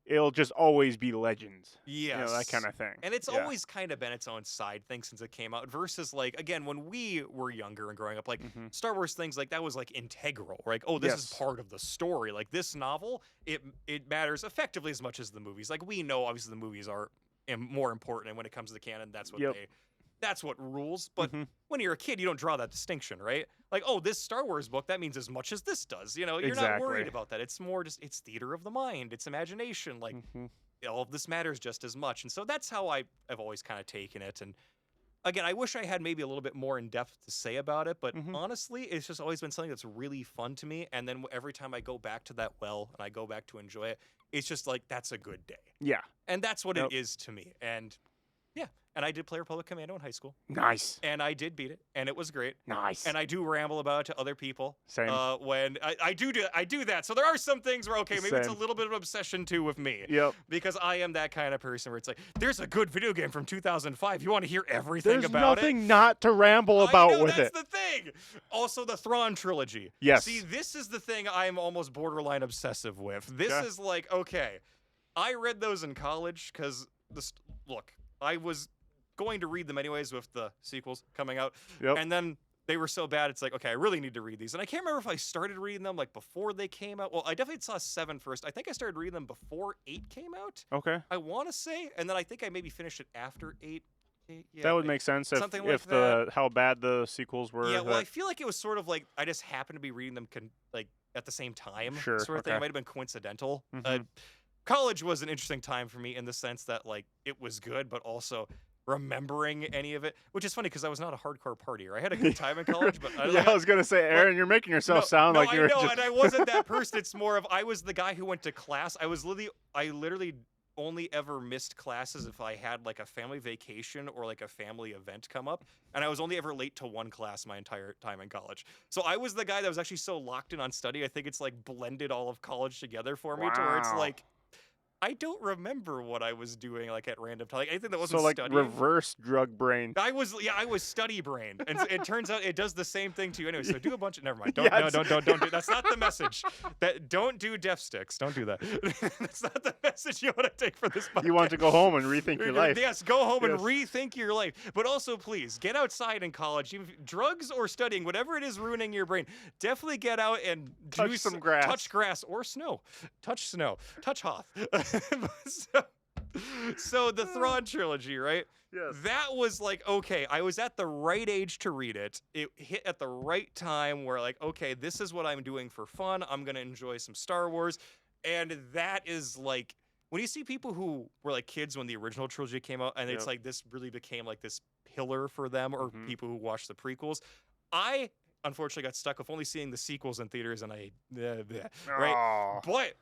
S2: it'll just always be Legends.
S1: Yes.
S2: You know, that kind of thing.
S1: And it's always kind of been its own side thing since it came out versus like, again, when we were younger and growing up, like Star Wars things like that was like integral, like, oh, this is part of the story. Like this novel, it matters effectively as much as the movies. Like we know obviously the movies are more important, and when it comes to the canon, that's what that's what rules. But when you're a kid, you don't draw that distinction, right? Like, oh, this Star Wars book, that means as much as this does. You know, you're not worried about that. It's more just, it's theater of the mind. It's imagination. Like, all of this matters just as much. And so that's how I've always kind of taken it. And again, I wish I had maybe a little bit more in depth to say about it. But honestly, it's just always been something that's really fun to me. And then every time I go back to that well and I go back to enjoy it, it's just like, that's a good day.
S2: Yeah.
S1: And that's what it is to me. And yeah. And I did play Republic Commando in high school.
S2: Nice.
S1: And I did beat it, and it was great.
S2: Nice.
S1: And I do ramble about it to other people.
S2: Same.
S1: When I do that. So there are some things where, okay, maybe it's a little bit of an obsession too with me.
S2: Yep.
S1: Because I am that kind of person where it's like, there's a good video game from 2005. You want to hear everything about it?
S2: There's nothing not to ramble about with it.
S1: That's the thing. Also, the Thrawn trilogy.
S2: Yes.
S1: See, this is the thing I'm almost borderline obsessive with. This is like, okay, I read those in college because, look, I was going to read them anyways with the sequels coming out. And then they were so bad, it's like, okay, I really need to read these. And I can't remember if I started reading them like before they came out. Well, I definitely saw 7 first. I think I started reading them before 8 came out.
S2: Okay.
S1: I want to say. And then I think I maybe finished it after 8. Yeah,
S2: that would make sense if how bad the sequels were.
S1: Yeah, well, I feel like it was sort of like I just happened to be reading them like at the same time.
S2: Sure.
S1: Sort of thing. It might have been coincidental. College was an interesting time for me in the sense that like it was good, but also remembering any of it, which is funny because I was not a hardcore partier. I had a good time in college, but
S2: I was gonna say, Aaron, you're making yourself sound like you're.
S1: No, and I wasn't that person. It's more of I was the guy who went to class. I literally only ever missed classes if I had like a family vacation or like a family event come up, and I was only ever late to one class my entire time in college. So I was the guy that was actually so locked in on study. I think it's like blended all of college together for me to where it's like I don't remember what I was doing like at random time. Like anything that wasn't
S2: So like
S1: studying.
S2: reverse drug brain.
S1: I was study brained, and it turns out it does the same thing to you anyway. So do a bunch of never mind.
S2: Yeah,
S1: Don't do. That's not the message. That don't do death sticks. Don't do that. That's not the message you want to take for this podcast.
S2: You want to go home and rethink your life.
S1: Yes, go home and rethink your life. But also, please get outside in college. Drugs or studying, whatever it is ruining your brain, definitely get out and
S2: touch some grass,
S1: touch grass or snow, touch Hoth. So the Thrawn trilogy, right?
S2: Yes.
S1: That was like, okay, I was at the right age to read it. It hit at the right time where like, okay, this is what I'm doing for fun. I'm going to enjoy some Star Wars. And that is like, when you see people who were like kids when the original trilogy came out, and it's like this really became like this pillar for them, or people who watched the prequels. Unfortunately got stuck with only seeing the sequels in theaters, and right? But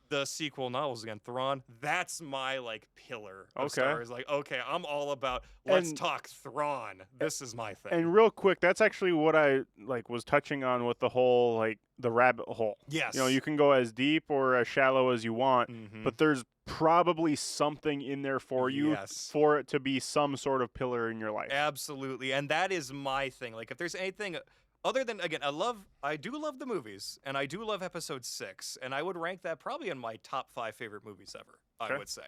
S1: the sequel novels again, Thrawn, that's my like pillar of Star Wars. Like, okay, I'm all about let's talk Thrawn. This is my thing.
S2: And real quick, that's actually what I like was touching on with the whole like the rabbit hole.
S1: Yes.
S2: You know, you can go as deep or as shallow as you want, but there's probably something in there for you for it to be some sort of pillar in your life.
S1: Absolutely. And that is my thing. Like if there's anything other than, again, I do love the movies, and I do love Episode 6, and I would rank that probably in my top 5 favorite movies ever, I would say.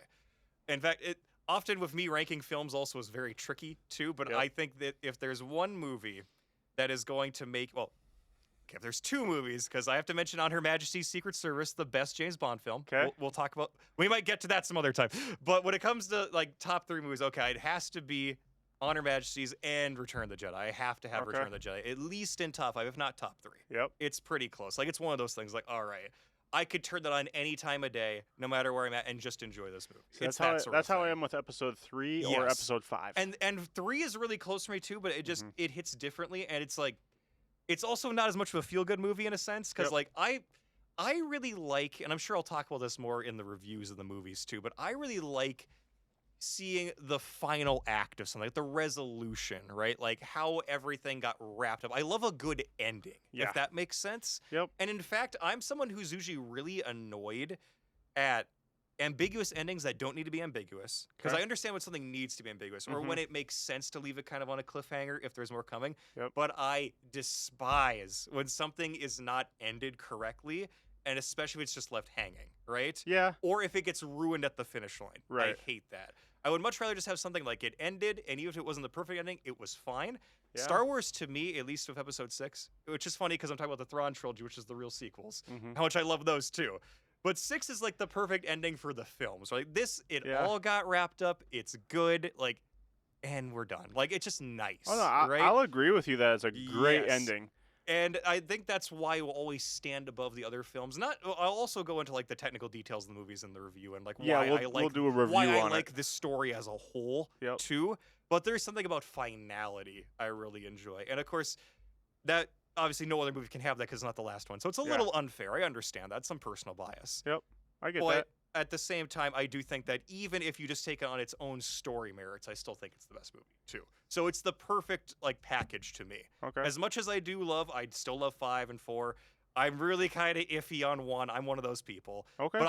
S1: In fact, it often with me ranking films also is very tricky, too, but I think that if there's one movie that is going to make, well, okay, if there's 2 movies, because I have to mention On Her Majesty's Secret Service, the best James Bond film.
S2: Okay.
S1: We'll talk about, we might get to that some other time. But when it comes to, like, top 3 movies, okay, it has to be On Her Majesty's and Return of the Jedi. I have to have Return of the Jedi, at least in top 5, if not top 3.
S2: Yep.
S1: It's pretty close. Like, it's one of those things, like, all right, I could turn that on any time of day, no matter where I'm at, and just enjoy this movie.
S2: So that's how I am with Episode 3 or Episode 5.
S1: And 3 is really close for me, too, but it just, it hits differently, and it's like, it's also not as much of a feel-good movie in a sense, because, like, I really like, and I'm sure I'll talk about this more in the reviews of the movies, too, but I really like seeing the final act of something, like the resolution, right? Like how everything got wrapped up. I love a good ending, if that makes sense.
S2: Yep.
S1: And in fact, I'm someone who's usually really annoyed at ambiguous endings that don't need to be ambiguous, because I understand when something needs to be ambiguous, or when it makes sense to leave it kind of on a cliffhanger if there's more coming. But I despise when something is not ended correctly, and especially if it's just left hanging, right?
S2: Yeah.
S1: Or if it gets ruined at the finish line.
S2: Right.
S1: I hate that. I would much rather just have something like it ended, and even if it wasn't the perfect ending, it was fine. Yeah. Star Wars, to me, at least with Episode 6, which is funny because I'm talking about the Thrawn trilogy, which is the real sequels, how much I love those too. But 6 is like the perfect ending for the films. Like this, it all got wrapped up. It's good. Like, and we're done. Like, it's just nice.
S2: Oh, no,
S1: right?
S2: I'll agree with you that it's a great ending.
S1: And I think that's why it will always stand above the other films. I'll also go into like the technical details of the movies in the review, and like
S2: we'll do a review
S1: why
S2: on
S1: I like this story as a whole too. But there's something about finality I really enjoy, and of course, that obviously no other movie can have that because it's not the last one. So it's a little unfair. I understand that. Some personal bias.
S2: Yep, I get
S1: but
S2: that.
S1: At the same time, I do think that even if you just take it on its own story merits, I still think it's the best movie too. So it's the perfect like package to me.
S2: Okay.
S1: As much as I still love 5 and 4. I'm really kind of iffy on 1. I'm one of those people.
S2: Okay.
S1: But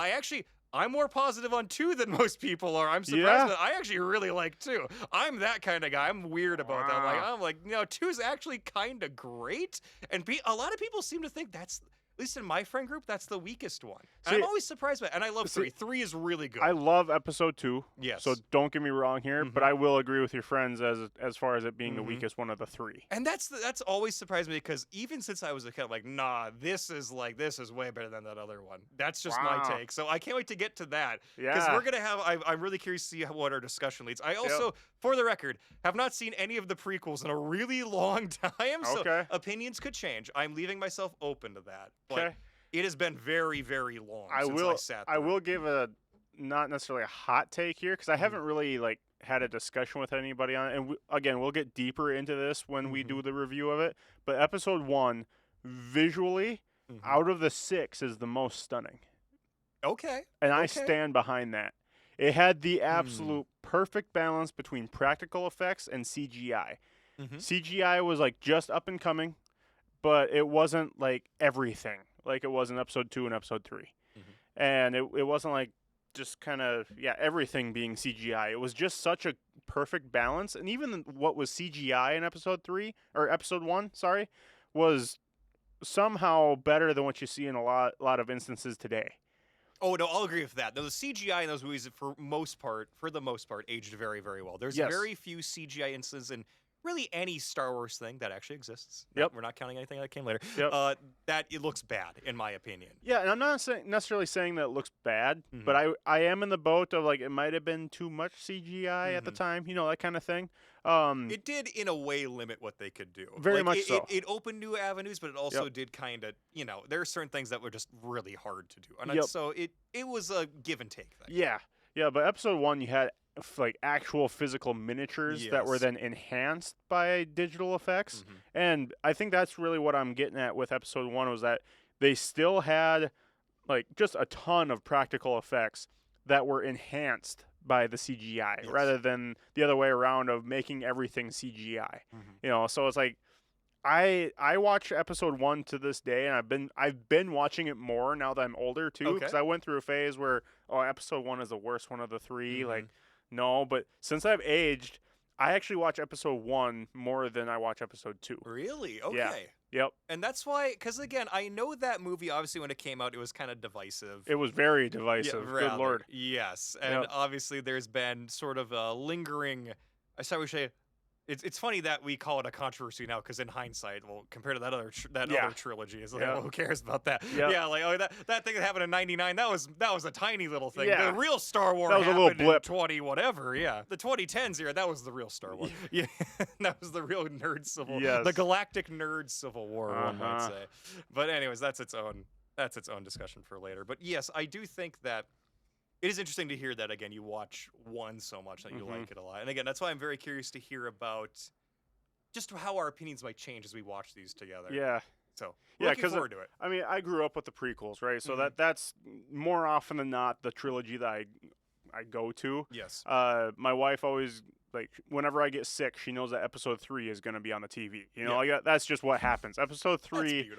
S1: I'm more positive on 2 than most people are. I'm surprised that I actually really like 2. I'm that kind of guy. I'm weird about that. I'm like, 2 is actually kind of great. And a lot of people seem to think that's, at least in my friend group, that's the weakest one. And I'm always surprised by it. And I love 3. 3 is really good.
S2: I love Episode 2.
S1: Yes.
S2: So don't get me wrong here, but I will agree with your friends as far as it being the weakest one of the 3.
S1: And that's always surprised me, because even since I was a kid, I'm like, nah, this is way better than that other one. That's just my take. So I can't wait to get to that. Yeah. Because we're going to have, I'm really curious to see what our discussion leads. I also, for the record, have not seen any of the prequels in a really long time. So opinions could change. I'm leaving myself open to that. But it has been very, very long since I sat there.
S2: I will give a, not necessarily a hot take here, because I haven't really like had a discussion with anybody on it. And again, we'll get deeper into this when we do the review of it. But Episode 1, visually, out of the 6, is the most stunning.
S1: Okay.
S2: And I stand behind that. It had the absolute perfect balance between practical effects and CGI. CGI was like just up and coming, but it wasn't like everything like it was in Episode 2 and Episode 3. And it wasn't like just kind of everything being CGI. It was just such a perfect balance, and even what was CGI in episode 1, sorry, was somehow better than what you see in a lot of instances today.
S1: Oh no, I'll agree with that. The CGI in those movies, for the most part, aged very, very well. There's very few CGI instances in really any Star Wars thing that actually exists.
S2: Yep.
S1: We're not counting anything that came later.
S2: Yep.
S1: That it looks bad, in my opinion.
S2: Yeah, and I'm not necessarily saying that it looks bad, but I am in the boat of like it might have been too much CGI at the time, that kind of thing.
S1: It did, in a way, limit what they could do.
S2: Very much so.
S1: It opened new avenues, but it also did kind of, there are certain things that were just really hard to do. And so it was a give and take thing.
S2: Yeah, but episode 1, you had like actual physical miniatures that were then enhanced by digital effects. And I think that's really what I'm getting at with episode 1 was that they still had like just a ton of practical effects that were enhanced by the CGI rather than the other way around of making everything CGI. So it's like I watch episode 1 to this day, and I've been watching it more now that I'm older too, because I went through a phase where episode 1 is the worst one of the 3. Like, no, but since I've aged, I actually watch episode 1 more than I watch episode 2.
S1: Really? Okay.
S2: Yeah. Yep.
S1: And that's why, because again, I know that movie, obviously, when it came out, it was kind of divisive.
S2: It was very divisive. Good Lord.
S1: Yes. And obviously, there's been sort of a lingering, it's funny that we call it a controversy now, because in hindsight, well, compared to that other trilogy, it's like, well, who cares about that? Yeah, like that thing that happened in '99, that was a tiny little thing.
S2: Yeah.
S1: The real Star Wars
S2: was a little blip.
S1: In 20 whatever. Yeah, the 2010s era, that was the real Star Wars. Yeah, that was the real nerd civil, the galactic nerd civil war, one might say. But anyways, that's its own discussion for later. But yes, I do think that it is interesting to hear that, again, you watch 1 so much that you like it a lot. And again, that's why I'm very curious to hear about just how our opinions might change as we watch these together.
S2: Yeah.
S1: So, looking forward to it.
S2: I mean, I grew up with the prequels, right? So that's more often than not the trilogy that I go to.
S1: Yes.
S2: My wife always, like, whenever I get sick, she knows that episode 3 is going to be on the TV. Like, that's just what happens. Episode 3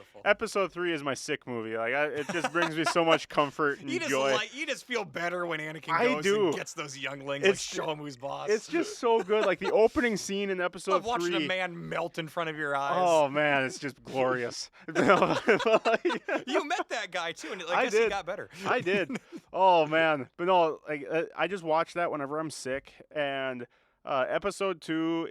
S2: is my sick movie. Like, it just brings me so much comfort and joy.
S1: You just feel better when Anakin goes and gets those younglings, show him who's boss.
S2: It's just so good. Like, the opening scene in episode 3.
S1: Watching a man melt in front of your eyes.
S2: Oh, man, it's just glorious.
S1: You met that guy, too, and I guess he got better.
S2: I did. Oh, man. But no, like, I just watch that whenever I'm sick, and episode 2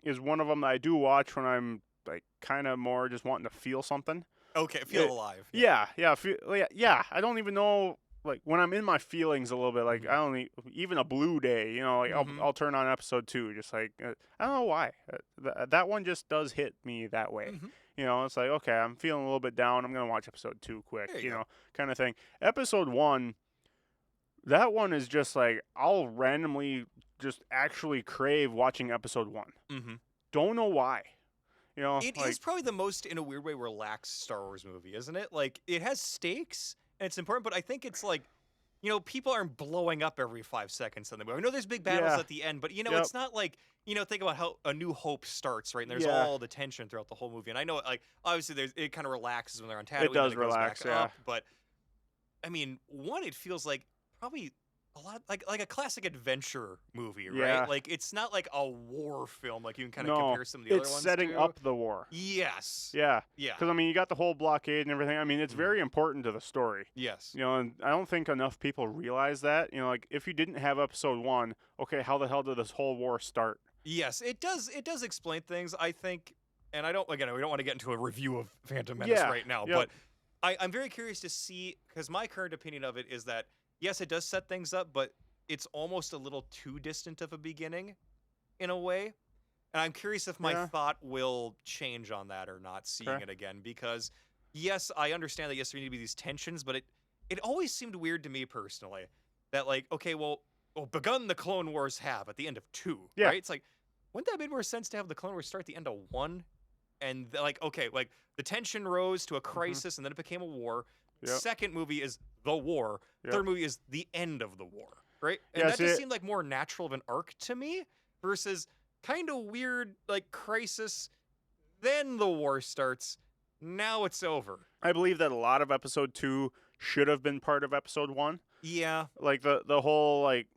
S2: is one of them that I do watch when I'm like kind of more just wanting to feel something.
S1: Okay, feel alive.
S2: Yeah. I don't even know, like when I'm in my feelings a little bit. Like I don't even a blue day. Like I'll turn on episode 2. Just like I don't know why that one just does hit me that way. It's like, okay, I'm feeling a little bit down. I'm gonna watch episode 2 quick. Kind of thing. Episode 1. That one is just like I'll randomly just actually crave watching episode 1. Don't know why.
S1: It is probably the most, in a weird way, relaxed Star Wars movie, isn't it? Like, it has stakes, and it's important, but I think it's like, people aren't blowing up every 5 seconds in the movie. I know there's big battles at the end, but, it's not like, think about how A New Hope starts, right? And there's all the tension throughout the whole movie. And I know, like, obviously, it kind of relaxes when they're on Tatooine.
S2: It does relax,
S1: up, but, I mean, it feels like probably a lot like a classic adventure movie, right? Like it's not like a war film, like you can kind of compare some of the other ones.
S2: It's setting up the war.
S1: Yes.
S2: Yeah. Because I mean, you got the whole blockade and everything. I mean, it's very important to the story.
S1: Yes.
S2: And I don't think enough people realize that. Like if you didn't have episode 1, okay, how the hell did this whole war start?
S1: Yes, it does. It does explain things, I think. And we don't want to get into a review of Phantom Menace right now, but I'm very curious to see, because my current opinion of it is that yes, it does set things up, but it's almost a little too distant of a beginning in a way. And I'm curious if my thought will change on that or not, seeing it again. Because, yes, I understand that, yes, there need to be these tensions, but it always seemed weird to me personally that, like, okay, well, begun the Clone Wars have at the end of 2, right? It's like, wouldn't that make more sense to have the Clone Wars start at the end of 1? And, like, okay, like, the tension rose to a crisis, and then it became a war. Second movie is the war. Third movie is the end of the war, right? And that just seemed like more natural of an arc to me versus kind of weird, like, crisis. Then the war starts. Now it's over.
S2: I believe that a lot of episode 2 should have been part of episode 1.
S1: Yeah.
S2: Like the whole like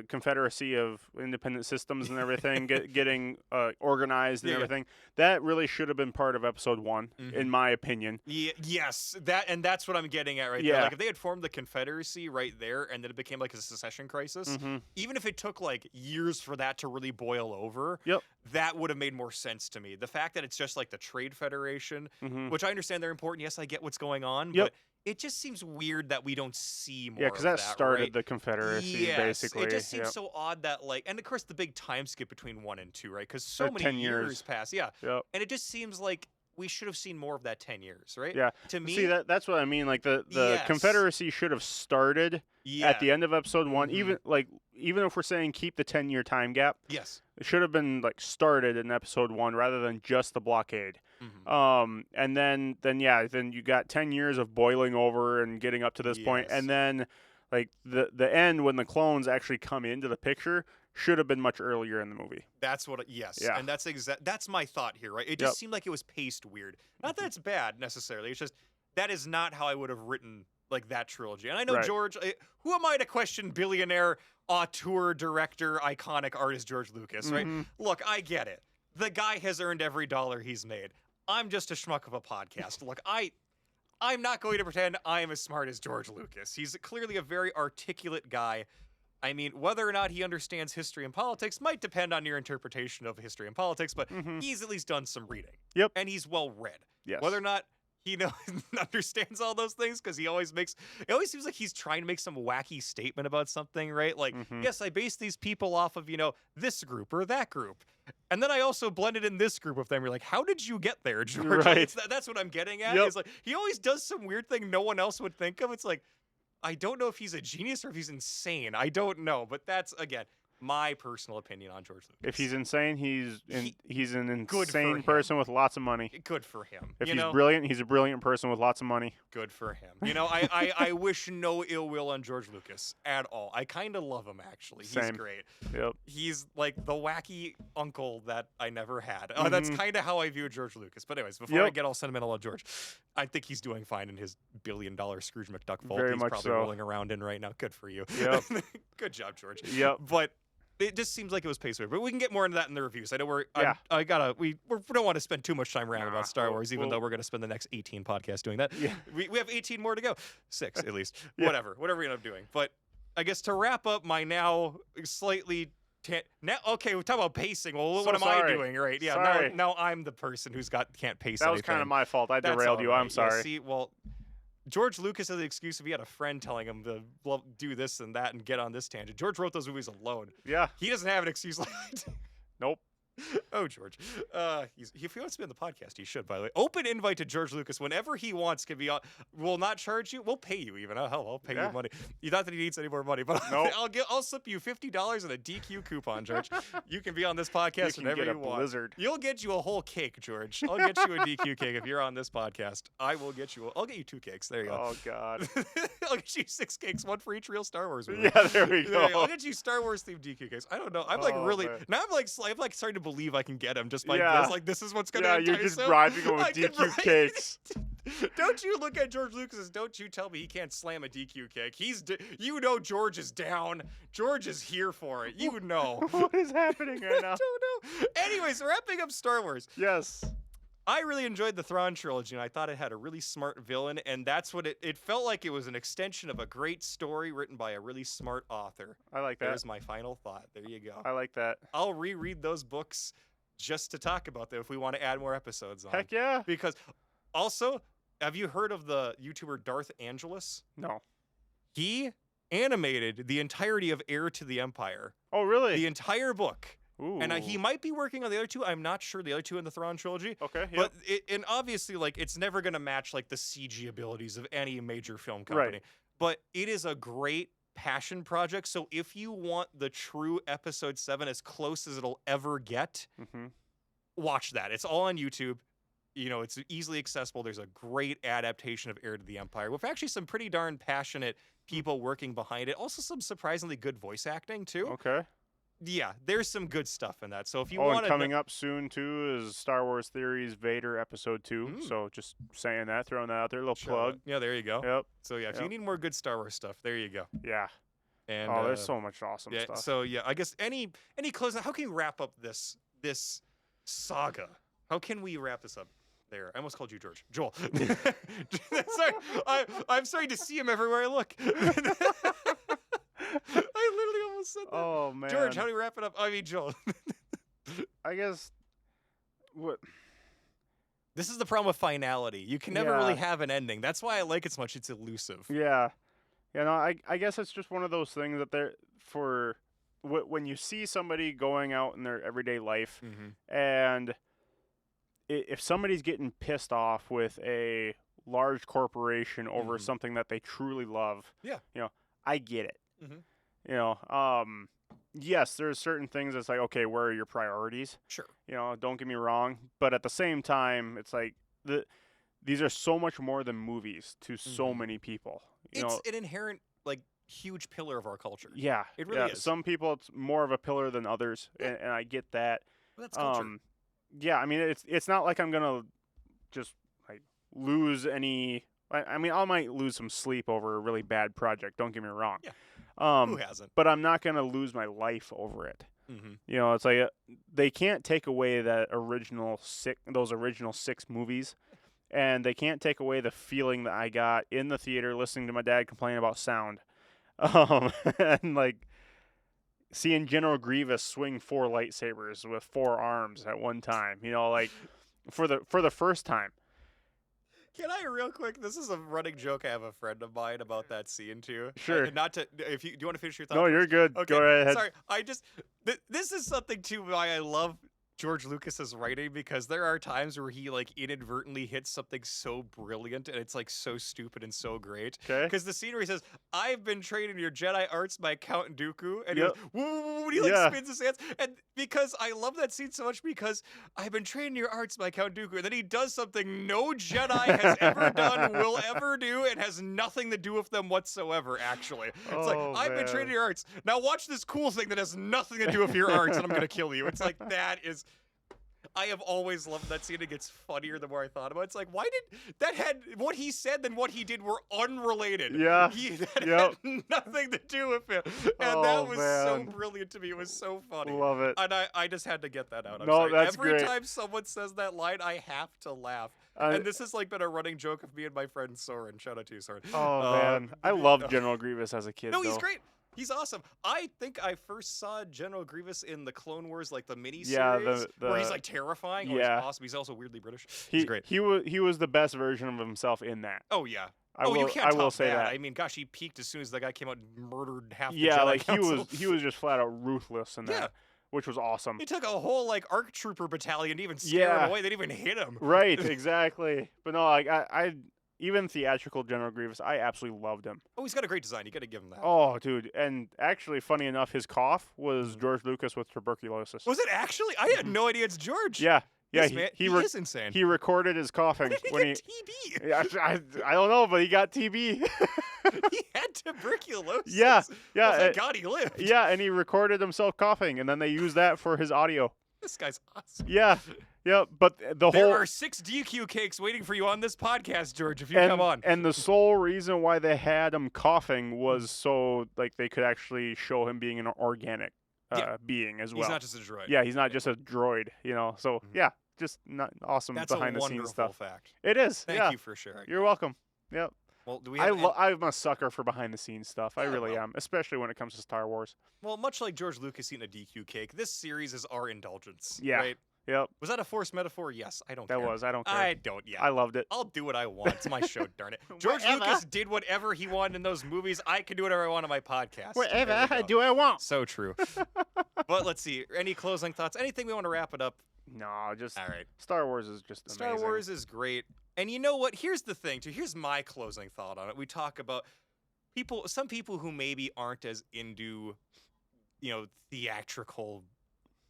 S2: confederacy of independent systems and everything getting organized and everything. That really should have been part of episode 1, in my opinion.
S1: Yes, that's what I'm getting at right there. Like if they had formed the Confederacy right there, and then it became like a secession crisis, even if it took like years for that to really boil over, that would have made more sense to me. The fact that it's just like the Trade Federation, which I understand they're important. Yes, I get what's going on, but it just seems weird that we don't see more.
S2: Yeah, because that started the Confederacy, basically.
S1: It just seems so odd that, like, and of course the big time skip between 1 and 2, right? Because so many
S2: 10
S1: years pass. Yeah. And it just seems like we should have seen more of that 10 years, right?
S2: Yeah.
S1: To me,
S2: see, that's what I mean. Like the Confederacy should have started at the end of episode 1. Even if we're saying keep the 10-year time gap.
S1: Yes.
S2: It should have been like started in episode 1 rather than just the blockade. And then you got 10 years of boiling over and getting up to this point, and then like the end when the clones actually come into the picture should have been much earlier in the movie.
S1: That's what. And that's my thought here, right? It just seemed like it was paced weird. Not that it's bad necessarily. It's just that is not how I would have written like that trilogy. And I know George. Who am I to question billionaire, auteur, director, iconic artist George Lucas? Right? Look, I get it. The guy has earned every dollar he's made. I'm just a schmuck of a podcast. Look, I'm not going to pretend I am as smart as George Lucas. He's clearly a very articulate guy. I mean, whether or not he understands history and politics might depend on your interpretation of history and politics, but he's at least done some reading. And he's well read. Whether or not he understands all those things, because it always seems like he's trying to make some wacky statement about something, right? Like, yes, I base these people off of, this group or that group. And then I also blended in this group of them. You're like, how did you get there, George?
S2: Right.
S1: That's what I'm getting at. It's like, he always does some weird thing no one else would think of. It's like, I don't know if he's a genius or if he's insane. I don't know. But that's, again, my personal opinion on George Lucas.
S2: If he's insane, he's an insane person with lots of money.
S1: Good for him.
S2: If he's brilliant, he's a brilliant person with lots of money.
S1: Good for him. I wish no ill will on George Lucas at all. I kind of love him, actually. He's great. He's like the wacky uncle that I never had. That's kind of how I view George Lucas. But anyways, before I get all sentimental on George, I think he's doing fine in his $1 billion Scrooge McDuck vault. He's probably rolling around in right now. Good for you. Good job, George. But it just seems like it was paced weird, but we can get more into that in the reviews. I know we don't want to spend too much time ranting about Star Wars, even though we're going to spend the next 18 podcasts doing that. We have 18 more to go, 6 at least. Whatever we end up doing. But I guess to wrap up my now slightly. Okay, we're talking about pacing. Well, what am I doing? Right? Yeah. Now I'm the person can't pace.
S2: That was kind of my fault. I derailed you. I'm sorry.
S1: Yeah, see, well, George Lucas has the excuse if he had a friend telling him to do this and that and get on this tangent. George wrote those movies alone. Yeah. He doesn't have an excuse like that. Nope. Oh, George. If he wants to be on the podcast, he should, by the way. Open invite to George Lucas whenever he wants. Can be on. We'll not charge you. We'll pay you even. I'll pay you money. Not that he needs any more money, but I'll slip you $50 and a DQ coupon, George. You can be on this podcast whenever you want. Blizzard. You'll get you a whole cake, George. I'll get you a DQ cake if you're on this podcast. I'll get you 2 cakes. There you go. Oh, God. I'll get you 6 cakes, 1 for each real Star Wars movie. Yeah, there we go. I'll get you Star Wars themed DQ cakes. I don't know. I'm now I'm like starting to believe I can get them just by this. Like, this is what's going to entice him. You're just bribing him with DQ cakes. Don't you look at George Lucas don't you tell me he can't slam a DQ cake. George is down. George is here for it. What is happening right now? I don't know. Anyways, wrapping up Star Wars. Yes. I really enjoyed the Thrawn trilogy, and I thought it had a really smart villain, and that's what it felt like. It was an extension of a great story written by a really smart author. I like that. There's my final thought. There you go. I like that. I'll reread those books just to talk about them if we want to add more episodes on. Heck yeah. Because also, have you heard of the YouTuber Darth Angelus? No. He animated the entirety of Heir to the Empire. Oh, really? The entire book. Ooh. And he might be working on the other 2. I'm not sure. The other 2 in the Thrawn trilogy. Okay. Yep. But and obviously, like, it's never going to match like the CG abilities of any major film company. Right. But it is a great passion project. So if you want the true episode 7 as close as it'll ever get, watch that. It's all on YouTube. It's easily accessible. There's a great adaptation of Heir to the Empire with actually some pretty darn passionate people working behind it. Also some surprisingly good voice acting too. Okay. Yeah, there's some good stuff in that. So if you
S2: and
S1: want
S2: coming up soon too is Star Wars Theories Vader Episode 2. So just saying that, throwing that out there, a little plug.
S1: Yeah, there you go.
S2: Yep.
S1: So yeah, if you need more good Star Wars stuff, there you go.
S2: Yeah.
S1: And
S2: there's so much awesome stuff.
S1: So yeah, I guess any closing. How can you wrap up this saga? How can we wrap this up? There, I almost called you George. Joel. Sorry, I'm starting to see him everywhere I look. I literally almost said that.
S2: Oh man,
S1: George, how do we wrap it up? I mean, Joel.
S2: I guess what.
S1: This is the problem with finality. You can never really have an ending. That's why I like it so much. It's elusive.
S2: Yeah. Yeah, no, I guess it's just one of those things that when you see somebody going out in their everyday life, and if somebody's getting pissed off with a large corporation over something that they truly love, I get it. Yes, there's certain things that's like, okay, where are your priorities?
S1: Sure.
S2: Don't get me wrong, but at the same time, it's like these are so much more than movies to so many people.
S1: It's an inherent, huge pillar of our culture.
S2: Yeah.
S1: It really is.
S2: Some people, it's more of a pillar than others, and I get that.
S1: Well, that's culture.
S2: Yeah, I mean, it's not like I'm going to just, lose any... I mean, I might lose some sleep over a really bad project, don't get me wrong.
S1: Yeah. Who hasn't?
S2: But I'm not going to lose my life over it. It's like they can't take away those original 6 movies. And they can't take away the feeling that I got in the theater listening to my dad complain about sound. And seeing General Grievous swing 4 lightsabers with 4 arms at one time, for the first time.
S1: Can I real quick? This is a running joke. I have a friend of mine about that scene too.
S2: Sure.
S1: Not to. Do you want to finish your thought?
S2: No, you're good.
S1: Okay.
S2: Go ahead.
S1: Sorry. This is something too why I love George Lucas's writing, because there are times where he inadvertently hits something so brilliant and it's so stupid and so great.
S2: Okay.
S1: Because the scene where he says, "I've been trained in your Jedi arts by Count Dooku," and he goes, "Woo!" And he spins his hands, and because I love that scene so much, because I've been trained in your arts by Count Dooku, and then he does something no Jedi has ever done, will ever do, and has nothing to do with them whatsoever. Actually, it's I've been trained in your arts. Now watch this cool thing that has nothing to do with your arts, and I'm gonna kill you. It's that is. I have always loved that scene. It gets funnier the more I thought about it. It's why did that had what he said and what he did were unrelated.
S2: Yeah.
S1: That had nothing to do with it. And that was so brilliant to me. It was so funny.
S2: Love it.
S1: And I just had to get that out. I'm
S2: no,
S1: sorry.
S2: that's
S1: Every
S2: great.
S1: time someone says that line, I have to laugh. And this has been a running joke of me and my friend Soren. Shout out to you, Soren.
S2: Oh, man. I loved General Grievous as a kid.
S1: No, he's great. He's awesome. I think I first saw General Grievous in the Clone Wars, the mini series, where he's terrifying. Oh, he's awesome. He's also weirdly British. He's great.
S2: He was the best version of himself in that.
S1: Oh yeah.
S2: You can't top
S1: say
S2: that.
S1: I mean, gosh, he peaked as soon as the guy came out and murdered half the Jedi
S2: Council. he was just flat out ruthless in that. Yeah. Which was awesome.
S1: He took a whole ARC Trooper battalion to even scare him away. They didn't even hit him.
S2: Right, exactly. But no, I even theatrical General Grievous, I absolutely loved him.
S1: Oh, he's got a great design. You got to give him that.
S2: Oh, dude. And actually, funny enough, his cough was George Lucas with tuberculosis.
S1: Was it actually? I had no idea it's George.
S2: Yeah. Yeah,
S1: he is insane.
S2: He recorded his coughing.
S1: When he TB?
S2: I don't know, but he got TB.
S1: He had tuberculosis.
S2: Yeah.
S1: Well, thank God he lived.
S2: Yeah, and he recorded himself coughing, and then they used that for his audio.
S1: This guy's awesome.
S2: Yeah. Yeah, but
S1: there are 6 DQ cakes waiting for you on this podcast, George, if you come on.
S2: And the sole reason why they had him coughing was so they could actually show him being an organic being as well.
S1: He's not just a droid.
S2: Yeah, he's not just a droid, So just not awesome behind the scenes stuff.
S1: That's a wonderful fact.
S2: It is.
S1: Thank you for sharing.
S2: You're welcome. Yep.
S1: Well, do we have
S2: I'm a sucker for behind the scenes stuff. I really am, especially when it comes to Star Wars.
S1: Well, much like George Lucas eating a DQ cake, this series is our indulgence.
S2: Yeah.
S1: Right?
S2: Yep.
S1: Was that a forced metaphor? Yes. I don't care.
S2: That was. I don't care.
S1: I don't. Yeah.
S2: I loved it.
S1: I'll do what I want. It's my show, darn it. George Lucas did whatever he wanted in those movies. I can do whatever I want on my podcast.
S2: Whatever I do, I want.
S1: So true. But let's see. Any closing thoughts? Anything we want to wrap it up?
S2: No, just
S1: all right.
S2: Star Wars is just amazing.
S1: Star Wars is great. And you know what? Here's the thing, too. Here's my closing thought on it. We talk about some people who maybe aren't as into, theatrical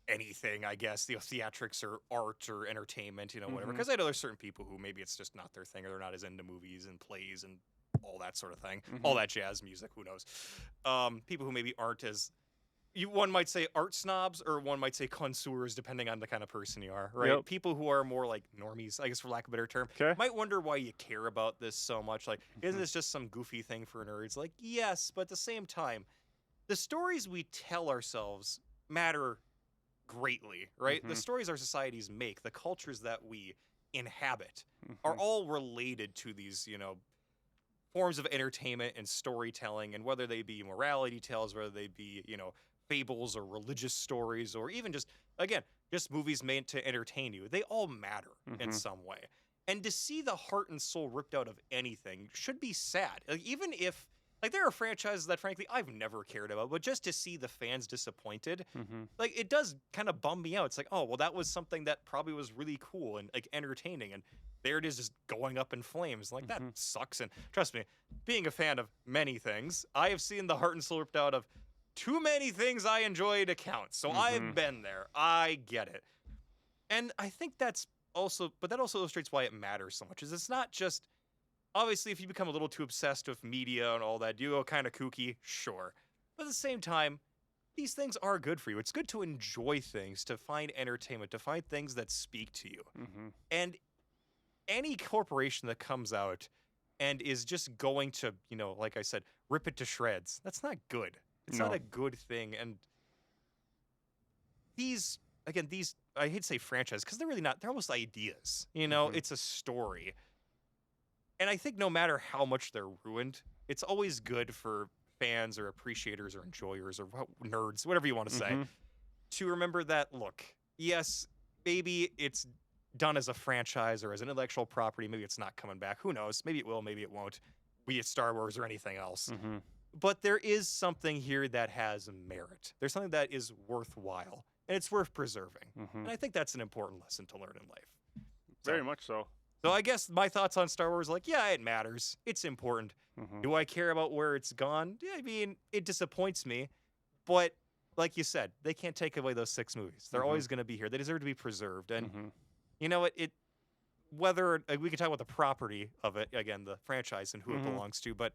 S1: anything, I guess, theatrics or art or entertainment, whatever. Because I know there's certain people who maybe it's just not their thing, or they're not as into movies and plays and all that sort of thing. All that jazz music, who knows? People who maybe aren't as one might say art snobs, or one might say connoisseurs, depending on the kind of person you are, right?
S2: Yep.
S1: People who are more like normies, I guess, for lack of a better term, might wonder why you care about this so much. Like, isn't this just some goofy thing for nerds? Like, yes, but at the same time, the stories we tell ourselves matter greatly, right? The stories our societies make, the cultures that we inhabit, are all related to these, forms of entertainment and storytelling, and whether they be morality tales, whether they be, fables or religious stories, or even just, again, just movies meant to entertain you, they all matter in some way. And to see the heart and soul ripped out of anything should be sad. Like, even if, like, there are franchises that, frankly, I've never cared about, but just to see the fans disappointed, like, it does kind of bum me out. It's like, oh, well, that was something that probably was really cool and, like, entertaining, and there it is just going up in flames. Like, that sucks. And trust me, being a fan of many things, I have seen the heart and soul ripped out of too many things I enjoy to count. So I've been there. I get it. And I think that's also, but that also illustrates why it matters so much, is it's not just, obviously, if you become a little too obsessed with media and all that, you go kind of kooky, sure. But at the same time, these things are good for you. It's good to enjoy things, to find entertainment, to find things that speak to you. And any corporation that comes out and is just going to, like I said, rip it to shreds, that's not good. It's not a good thing. And these, again, I hate to say franchise, because they're really not, they're almost ideas. It's a story. And I think no matter how much they're ruined, it's always good for fans or appreciators or enjoyers or nerds, whatever you want to say, to remember that, look, yes, maybe it's done as a franchise or as an intellectual property. Maybe it's not coming back. Who knows? Maybe it will, maybe it won't, be it Star Wars or anything else. But there is something here that has merit. There's something that is worthwhile, and it's worth preserving. And I think that's an important lesson to learn in life.
S2: Very much so.
S1: So I guess my thoughts on Star Wars, like, yeah, it matters. It's important. Do I care about where it's gone? Yeah, I mean, it disappoints me. But like you said, they can't take away those 6 movies. They're always going to be here. They deserve to be preserved. And you know what? Whether we can talk about the property of it, again, the franchise and who it belongs to, but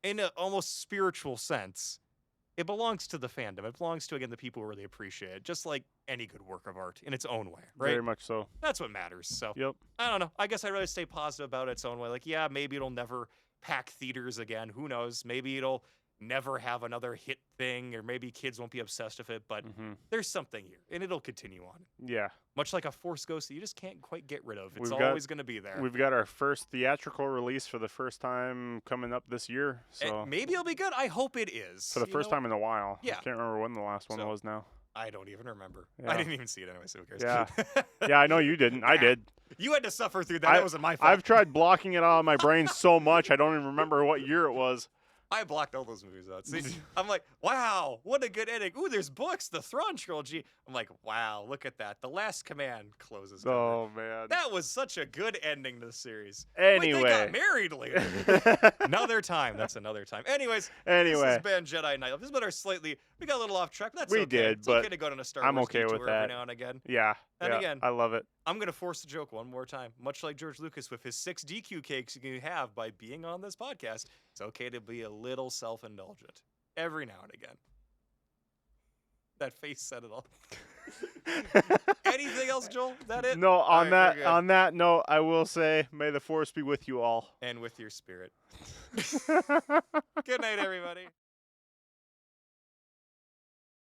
S1: in an almost spiritual sense, it belongs to the fandom. It belongs to, again, the people who really appreciate it, just like any good work of art in its own way, right?
S2: Very much so.
S1: That's what matters. So, I don't know. I guess I'd rather stay positive about its own way. Like, yeah, maybe it'll never pack theaters again. Who knows? Maybe it'll never have another hit thing, or maybe kids won't be obsessed with it, but there's something here, and it'll continue on.
S2: Yeah.
S1: Much like a Force Ghost that you just can't quite get rid of. It's always going to be there.
S2: We've got our first theatrical release for the first time coming up this year. So
S1: maybe it'll be good. I hope it is.
S2: For the first time in a while.
S1: Yeah.
S2: I can't remember when the last one was now.
S1: I don't even remember. I didn't even see it anyway, so who cares?
S2: Yeah. Yeah, I know you didn't. I did.
S1: You had to suffer through that. It wasn't my fault.
S2: I've tried blocking it out of my brain so much, I don't even remember what year it was.
S1: I blocked all those movies out. See, I'm like, wow, what a good ending. Ooh, there's books, the Thrawn trilogy. I'm like, wow, look at that. The Last Command closes.
S2: Oh, man.
S1: That was such a good ending to the series.
S2: Anyway.
S1: Wait, they got married later. Another time. That's another time. Anyways. This has been Jedi Knight Life. This has been our slightly, we got a little off track, but that's okay.
S2: We did,
S1: it's
S2: but
S1: okay to go on a Star Wars
S2: I'm okay with
S1: detour
S2: that.
S1: every now and again.
S2: Yeah.
S1: And again,
S2: I love it.
S1: I'm going to force the joke one more time. Much like George Lucas with his 6 DQ cakes you can have by being on this podcast, it's okay to be a little self-indulgent every now and again. That face said it all. Anything else, Joel? Is that it?
S2: No, on that note, I will say, may the Force be with you all.
S1: And with your spirit. Good night, everybody.